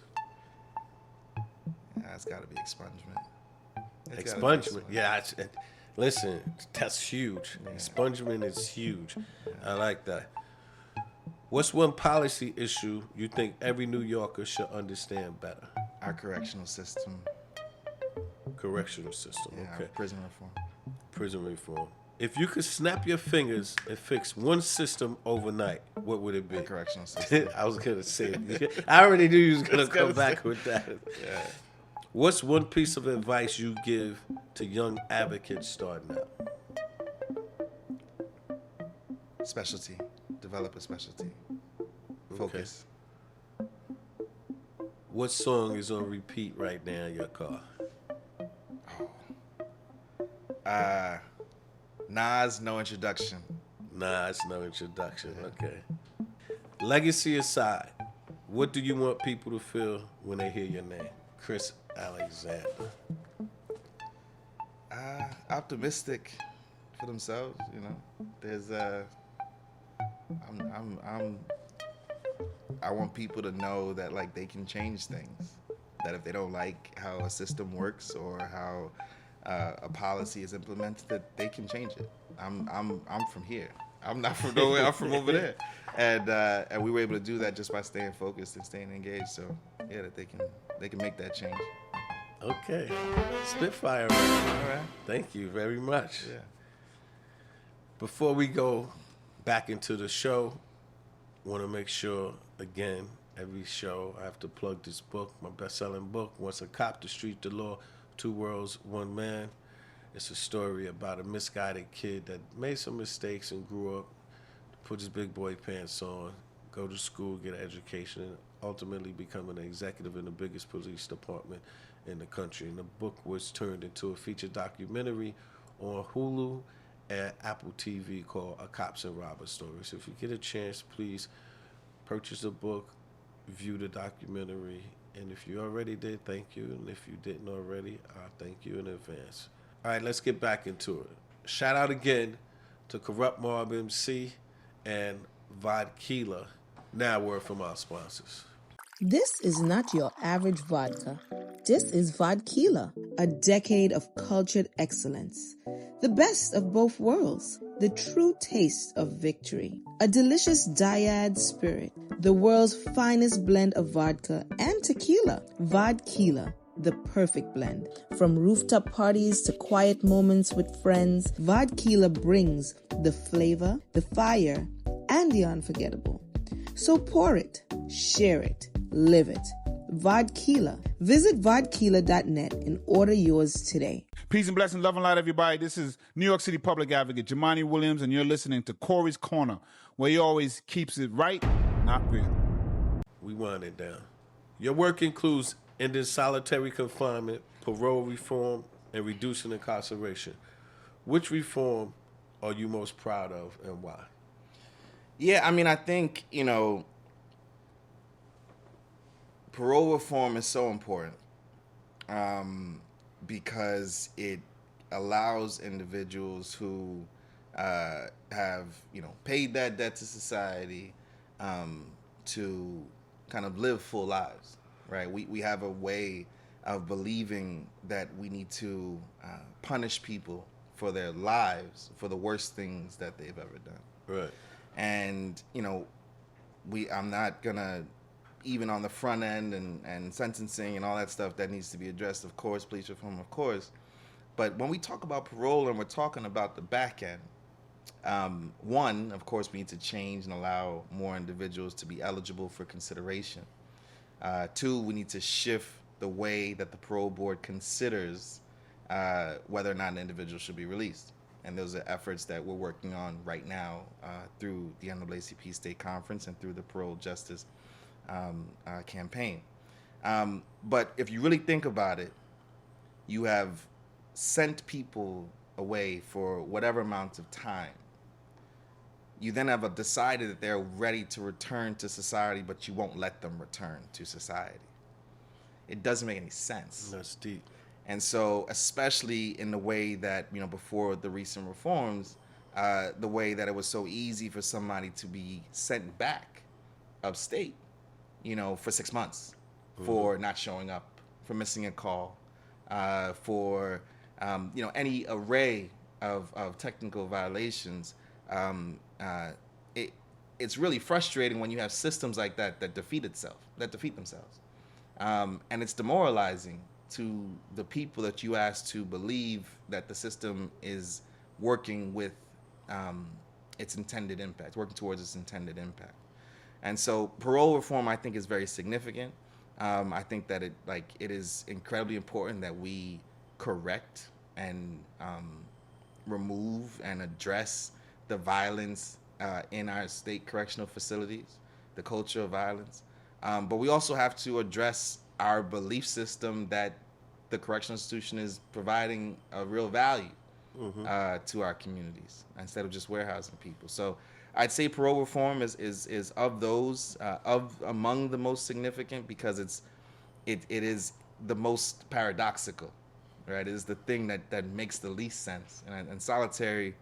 It's got to be expungement. Expungement. Yeah. Listen, that's huge. Yeah. Expungement is huge. Yeah. I like that. What's one policy issue you think every New Yorker should understand better? Our correctional system. Correctional system. Yeah, okay. Prison reform. Prison reform. If you could snap your fingers and fix one system overnight, what would it be? A correctional system. I was going to say it. I already knew you was going to come back with that. Yeah. What's one piece of advice you give to young advocates starting out? Specialty. Develop a specialty. Focus. Okay. What song is on repeat right now in your car? Nas, No Introduction. Nas, No Introduction. Okay. Legacy aside, what do you want people to feel when they hear your name? Chris Alexander. Optimistic for themselves, There's I want people to know that they can change things. That if they don't like how a system works or how a policy is implemented, that they can change it. I'm from here. I'm not from nowhere. I'm from over there, and we were able to do that just by staying focused and staying engaged. So yeah, that they can make that change. Okay, Spitfire. All right. Thank you very much. Yeah. Before we go back into the show, want to make sure again. Every show, I have to plug this book, my best-selling book, Once a Cop, The Street, The Law, Two Worlds, One Man. It's a story about a misguided kid that made some mistakes and grew up, put his big boy pants on, go to school, get an education, and ultimately become an executive in the biggest police department in the country. And the book was turned into a feature documentary on Hulu and Apple TV called A Cops and Robbers Story. So if you get a chance, please purchase the book, view the documentary, and if you already did, thank you. And if you didn't already, I thank you in advance. All right, let's get back into it. Shout out again to Corrupt Mob MC and Vodkila. Now, word from our sponsors. This is not your average vodka. This is Vodkila, a decade of cultured excellence. The best of both worlds, the true taste of victory. A delicious dyad spirit, the world's finest blend of vodka and tequila. Vodkila, the perfect blend. From rooftop parties to quiet moments with friends, Vodkila brings the flavor, the fire, and the unforgettable. So pour it, share it, live it. Vodkila. Visit vodkila.net and order yours today. Peace and blessings, love and light, everybody. This is New York City Public Advocate Jamani Williams, and you're listening to Corey's Corner, where he always keeps it right, not real. We wind it down. Your work includes ending solitary confinement, parole reform, and reducing incarceration. Which reform are you most proud of and why? Yeah, I mean, I think, parole reform is so important because it allows individuals who have, paid that debt to society to kind of live full lives, right? We have a way of believing that we need to punish people for their lives, for the worst things that they've ever done. Right. And, I'm not gonna, even on the front end and sentencing and all that stuff that needs to be addressed, of course, police reform, of course. But when we talk about parole and we're talking about the back end, one, of course, we need to change and allow more individuals to be eligible for consideration. Two, we need to shift the way that the parole board considers whether or not an individual should be released. And those are efforts that we're working on right now through the NAACP State Conference and through the Parole Justice campaign. But if you really think about it, you have sent people away for whatever amount of time. You then have decided that they're ready to return to society, but you won't let them return to society. It doesn't make any sense. That's deep. And so, especially in the way that, before the recent reforms, the way that it was so easy for somebody to be sent back upstate, for 6 months for not showing up, for missing a call, for, any array of technical violations. It's really frustrating when you have systems like that defeat themselves. And it's demoralizing to the people that you ask to believe that the system is working with its intended impact, working towards its intended impact. And so parole reform, I think, is very significant. I think that it is incredibly important that we correct and remove and address the violence in our state correctional facilities, the culture of violence. But we also have to address our belief system that the correctional institution is providing a real value to our communities instead of just warehousing people. So I'd say parole reform is of those among the most significant because it is the most paradoxical, right? It is the thing that makes the least sense. And solitary,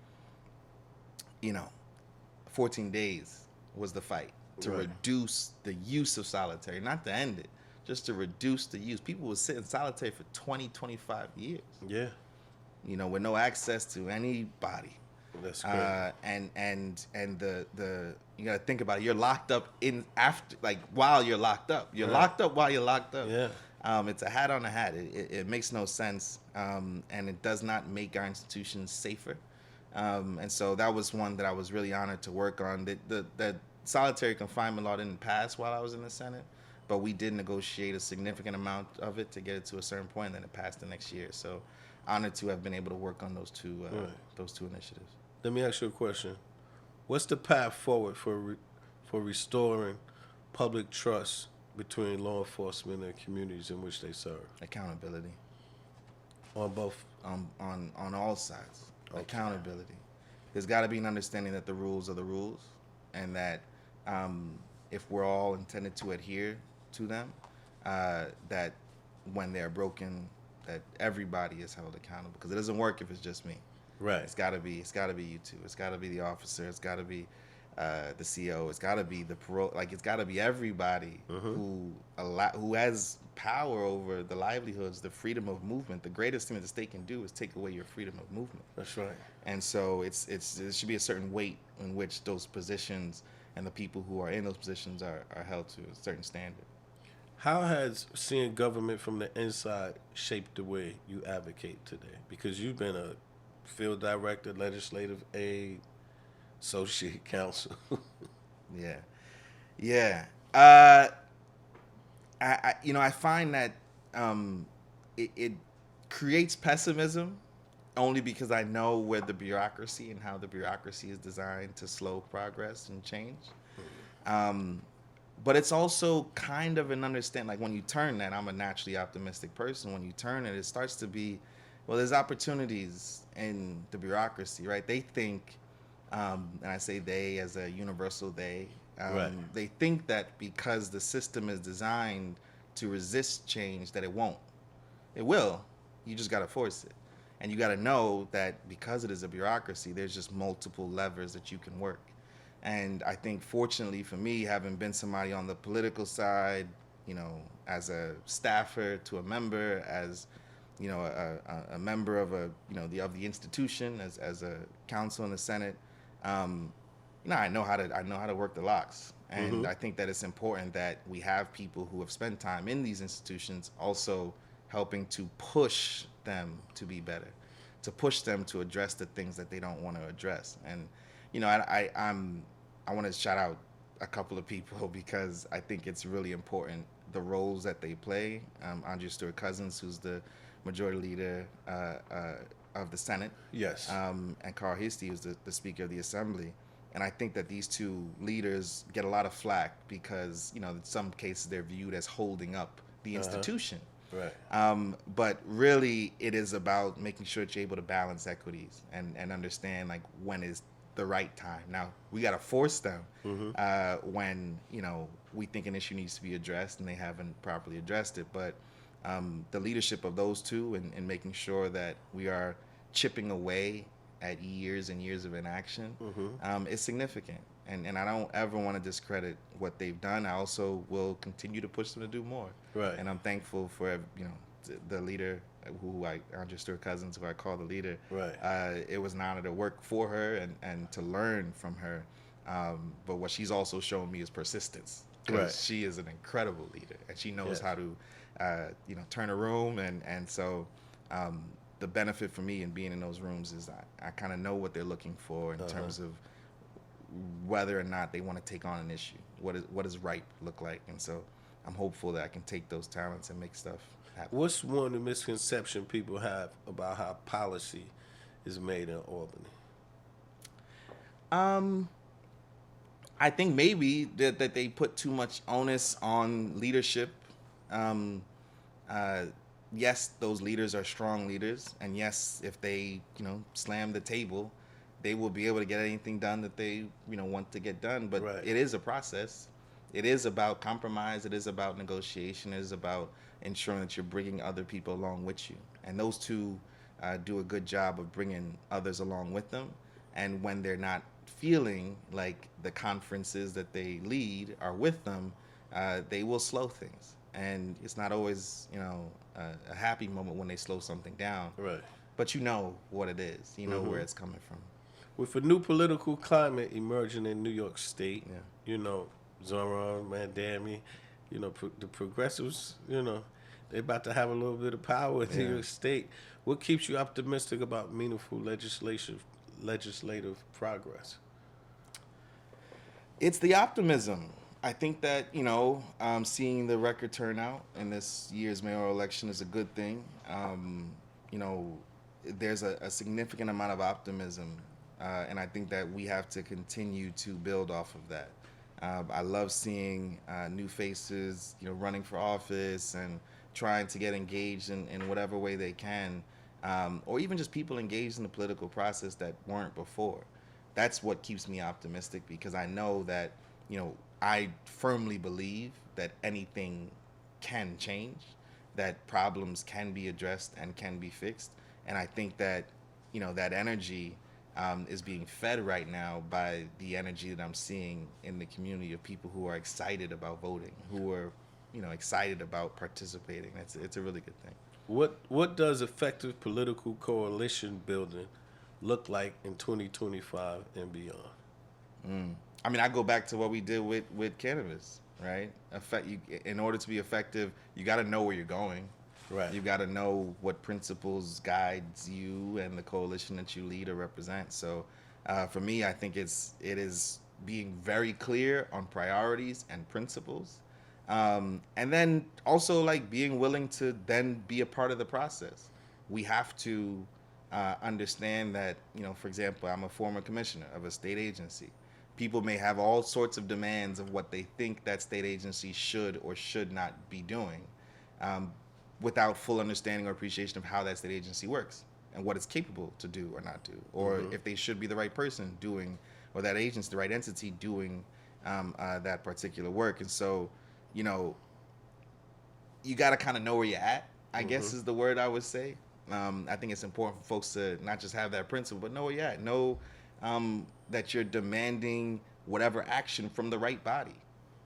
14 days was the fight to reduce the use of solitary, not to end it, just to reduce the use. People would sit in solitary for 20, 25 years. Yeah. With no access to anybody. That's great. And the you gotta think about it. You're locked up while you're locked up. You're locked up while you're locked up. Yeah. It's a hat on a hat. It makes no sense, and it does not make our institutions safer. And so that was one that I was really honored to work on. The solitary confinement law didn't pass while I was in the Senate, but we did negotiate a significant amount of it to get it to a certain point, and then it passed the next year. So honored to have been able to work on those two initiatives. Let me ask you a question. What's the path forward for restoring public trust between law enforcement and communities in which they serve? Accountability. On both? On all sides. Okay. Accountability. There's got to be an understanding that the rules are the rules, and that if we're all intended to adhere to them, that when they're broken, that everybody is held accountable. Because it doesn't work if it's just me. Right. It's got to be you two. It's got to be the officer. It's got to be the CO. It's got to be the parole. Like, it's got to be everybody who has power over the livelihoods, the freedom of movement. The greatest thing that the state can do is take away your freedom of movement. That's right. And so it should be a certain weight in which those positions and the people who are in those positions are held to a certain standard. How has seeing government from the inside shaped the way you advocate today? Because you've been a field director, legislative aide, associate counsel. Yeah. I find that it creates pessimism only because I know where the bureaucracy and how the bureaucracy is designed to slow progress and change. But it's also kind of an understanding, like when you turn that, I'm a naturally optimistic person. When you turn it, it starts to be, well, there's opportunities in the bureaucracy, right? They think, and I say they as a universal they, Right. They think that because the system is designed to resist change, that it won't. It will. You just got to force it. And you got to know that because it is a bureaucracy, there's just multiple levers that you can work. And I think, fortunately for me, having been somebody on the political side, as a staffer to a member, as a member of of the institution, as a counsel in the Senate, I know how to work the locks. And I think that it's important that we have people who have spent time in these institutions also helping to push them to be better, to push them to address the things that they don't want to address. And I want to shout out a couple of people because I think it's really important, the roles that they play. Andrea Stewart-Cousins, who's the majority leader of the Senate. Yes. And Carl Heastie, who's the Speaker of the Assembly. And I think that these two leaders get a lot of flack because, in some cases they're viewed as holding up the institution. Right. But really, it is about making sure that you're able to balance equities and understand, like, when is the right time. Now, we got to force them when, we think an issue needs to be addressed and they haven't properly addressed it. But the leadership of those two and making sure that we are chipping away at years and years of inaction is significant. And I don't ever want to discredit what they've done. I also will continue to push them to do more. Right. And I'm thankful for, the leader Andrea Stewart-Cousins, who I call the leader. Right. It was an honor to work for her and to learn from her. But what she's also shown me is persistence. Because she is an incredible leader, and she knows how to, turn a room. And so the benefit for me in being in those rooms is I kind of know what they're looking for in terms of whether or not they want to take on an issue. What does right look like? And so I'm hopeful that I can take those talents and make stuff happen. What's one of the misconceptions people have about how policy is made in Albany? I think maybe that they put too much onus on leadership. Yes, those leaders are strong leaders, and yes, if they slam the table, they will be able to get anything done that they want to get done. But it is a process. It is about compromise. It is about negotiation. It is about ensuring that you're bringing other people along with you. And those two do a good job of bringing others along with them. And when they're not feeling like the conferences that they lead are with them, they will slow things. And it's not always, a happy moment when they slow something down. Right. But you know what it is. You know where it's coming from. With a new political climate emerging in New York State, Zoran, Mandami, the progressives, they're about to have a little bit of power in New York State. What keeps you optimistic about meaningful legislative progress? It's the optimism. I think that, seeing the record turnout in this year's mayoral election is a good thing. You know, there's a significant amount of optimism, and I think that we have to continue to build off of that. I love seeing new faces, running for office and trying to get engaged in whatever way they can, or even just people engaged in the political process that weren't before. That's what keeps me optimistic, because I know that, I firmly believe that anything can change, that problems can be addressed and can be fixed. And I think that, that energy is being fed right now by the energy that I'm seeing in the community of people who are excited about voting, who are, excited about participating. It's a really good thing. What does effective political coalition building look like in 2025 and beyond? I mean, I go back to what we did with cannabis, right? In order to be effective, you got to know where you're going. Right. You got to know what principles guides you and the coalition that you lead or represent. So, for me, I think it is being very clear on priorities and principles, and then also like being willing to then be a part of the process. We have to understand that, for example, I'm a former commissioner of a state agency. People may have all sorts of demands of what they think that state agency should or should not be doing, without full understanding or appreciation of how that state agency works and what it's capable to do or not do, or if they should be the right person doing, or that agency, the right entity doing that particular work. And so, you got to kind of know where you're at, I guess is the word I would say. I think it's important for folks to not just have that principle, but know where you're at. Know that you're demanding whatever action from the right body,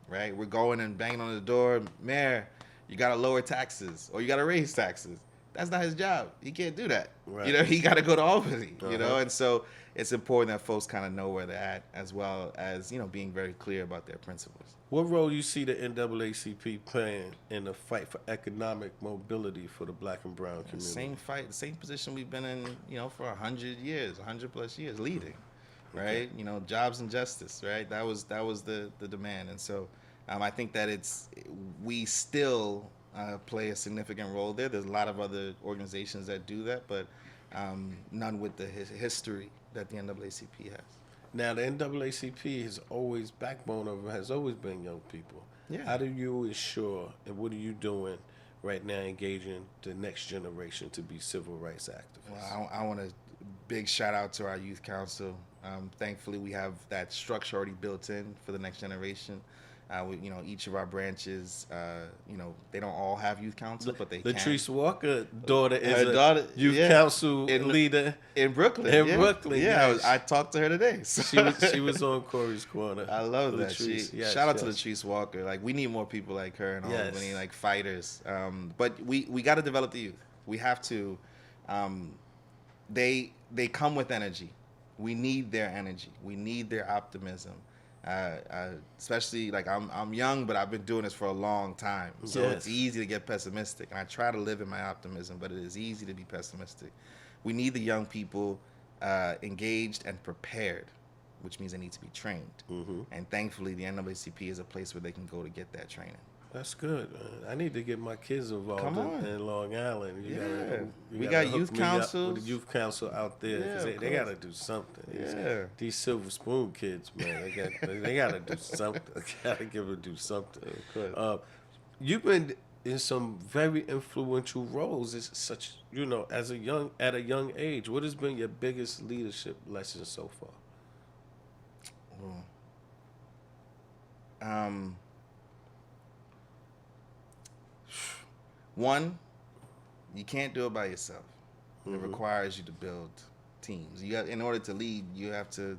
right? We're going and banging on the door, Mayor, you got to lower taxes or you got to raise taxes. That's not his job. He can't do that. Right. He got to go to Albany, and so it's important that folks kind of know where they're at, as well as, being very clear about their principles. What role you see the NAACP playing in the fight for economic mobility for the Black and brown community? Same fight, the same position we've been in, for 100 years, 100 plus years, leading, right? Okay. Jobs and justice, right? That was the demand. And so I think that we still play a significant role there. There's a lot of other organizations that do that, but none with the history that the NAACP has. Now, the NAACP has always been young people. Yeah. How do you ensure, and what are you doing right now engaging the next generation to be civil rights activists? Well, I want to big shout out to our youth council. Thankfully, we have that structure already built in for the next generation. Each of our branches, they don't all have youth council, but they can. Latrice Walker daughter is daughter, youth council leader in Brooklyn. In Brooklyn, yeah. I talked to her today. So. She was on Corey's Corner. I love that. Latrice, Shout out to Latrice Walker. Like, we need more people like her and Albany, like fighters. But we got to develop the youth. We have to. They come with energy. We need their energy. We need their optimism. Especially like I'm young, but I've been doing this for a long time, so It's easy to get pessimistic, and I try to live in my optimism, but it is easy to be pessimistic. We need the young people engaged and prepared, which means they need to be trained. And thankfully the NAACP is a place where they can go to get that training. That's good, man. I need to get my kids involved in Long Island. We got youth councils. With the youth council out there, because they got to do something. These Silver Spoon kids, man, they got to do something. Got to give them do something. You've been in some very influential roles. It's such, at a young age. What has been your biggest leadership lesson so far? One, you can't do it by yourself. It requires you to build teams. In order to lead, you have to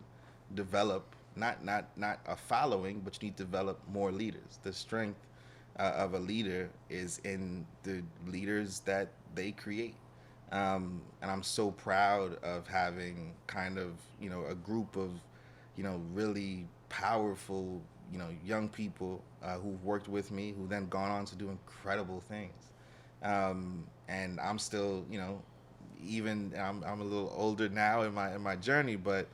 develop not a following, but you need to develop more leaders. The strength of a leader is in the leaders that they create. And I'm so proud of having kind of, a group of, really powerful, young people who've worked with me, who've then gone on to do incredible things. And I'm still, I'm a little older now in my journey, but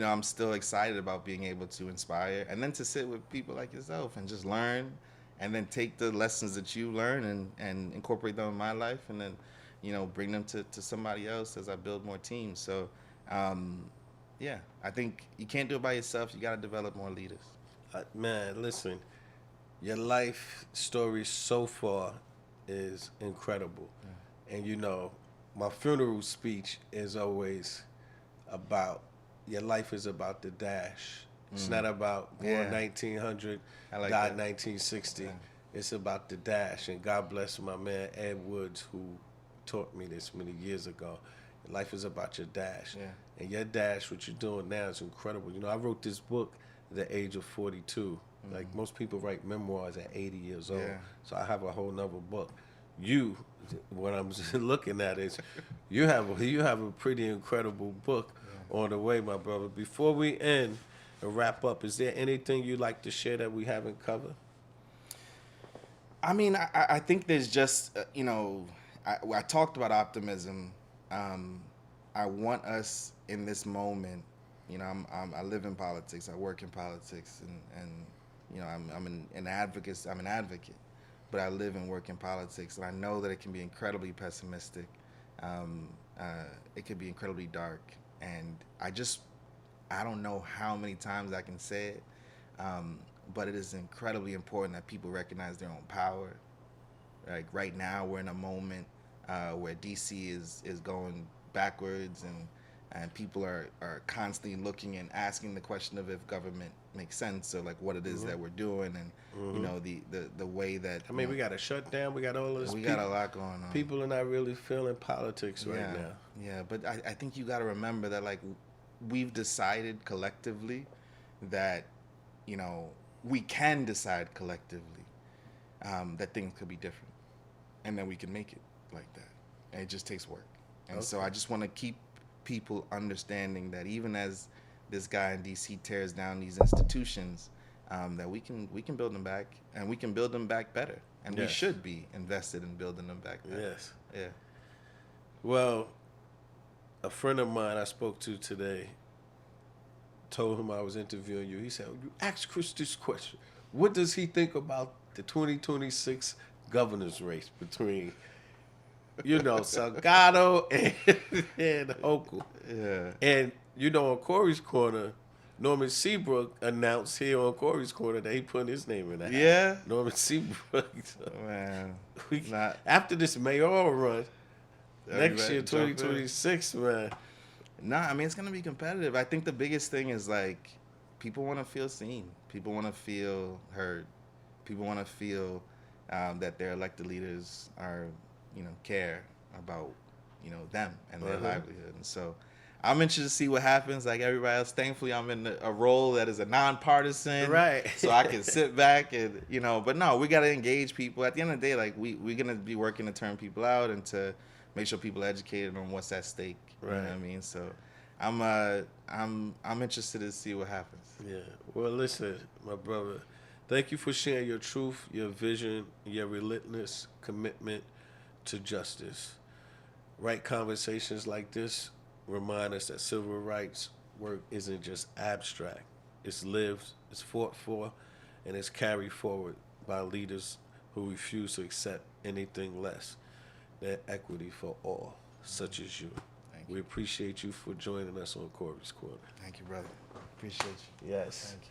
I'm still excited about being able to inspire, and then to sit with people like yourself and just learn, and then take the lessons that you learn and incorporate them in my life, and then, bring them to somebody else as I build more teams. So, yeah, I think you can't do it by yourself. You got to develop more leaders. Man, listen, your life story so far is incredible. Yeah. And my funeral speech is always about, your life is about the dash. It's not about born 1900, died 1960. Yeah. It's about the dash. And God bless my man Ed Woods, who taught me this many years ago. Life is about your dash. Yeah. And your dash, what you're doing now, is incredible. I wrote this book at the age of 42. Like most people write memoirs at 80 years old. Yeah. So I have a whole nother book. What I'm looking at is you have a pretty incredible book on the way, my brother. Before we end and wrap up, is there anything you'd like to share that we haven't covered? I mean, I think there's just, I talked about optimism. I want us in this moment, I live in politics, I work in politics, and I'm an advocate, but I live and work in politics, and I know that it can be incredibly pessimistic. It can be incredibly dark, and I don't know how many times I can say it, but it is incredibly important that people recognize their own power. Like right now, we're in a moment where DC is going backwards, and people are constantly looking and asking the question of if government makes sense, or like what it is that we're doing, and the way that we got a shutdown, we got all this. We got a lot going on. People are not really feeling politics right now. Yeah, but I think you got to remember that like we've decided collectively that we can decide collectively that things could be different, and then we can make it like that. And it just takes work. And so I just want to keep people understanding that even as this guy in DC tears down these institutions, that we can build them back, and we can build them back better. And we should be invested in building them back better. Yes. Yeah. Well, a friend of mine I spoke to today told him I was interviewing you. He said, you ask Chris this question. What does he think about the 2026 governor's race between Salgado and Hochul? Yeah. And, on Corey's Corner, Norman Seabrook announced here on Corey's Corner that he put his name in that. Yeah. Norman Seabrook. Man. After this mayoral run, next year, 2026, man. It's going to be competitive. I think the biggest thing is, like, people want to feel seen. People want to feel heard. People want to feel that their elected leaders are, care about, them and their livelihood. And so I'm interested to see what happens. Like everybody else, thankfully, I'm in a role that is a nonpartisan. Right. So I can sit back and, but no, we got to engage people. At the end of the day, like, we're going to be working to turn people out and to make sure people are educated on what's at stake. Right. You know what I mean? So I'm interested to see what happens. Yeah. Well, listen, my brother, thank you for sharing your truth, your vision, your relentless commitment to justice. Right conversations like this remind us that civil rights work isn't just abstract. It's lived, it's fought for, and it's carried forward by leaders who refuse to accept anything less than equity for all, such as you. Thank you. We appreciate you for joining us on Corey's Corner. Thank you, brother. Appreciate you. Yes. Thank you.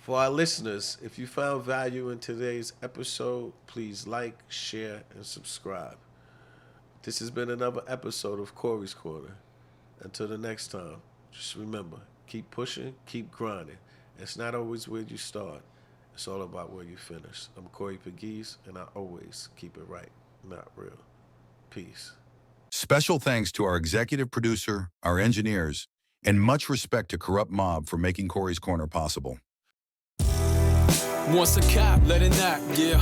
For our listeners, if you found value in today's episode, please like, share, and subscribe. This has been another episode of Corey's Corner. Until the next time, just remember, keep pushing, keep grinding. It's not always where you start. It's all about where you finish. I'm Corey Pegues, and I always keep it right, not real. Peace. Special thanks to our executive producer, our engineers, and much respect to Corrupt Mob for making Corey's Corner possible. Once a cop, let it knock, yeah.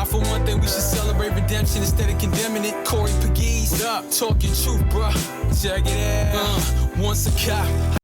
For one thing, we should celebrate redemption instead of condemning it. Corey Pegues, what up? Talk your truth, bruh. Check it out. Once a cop.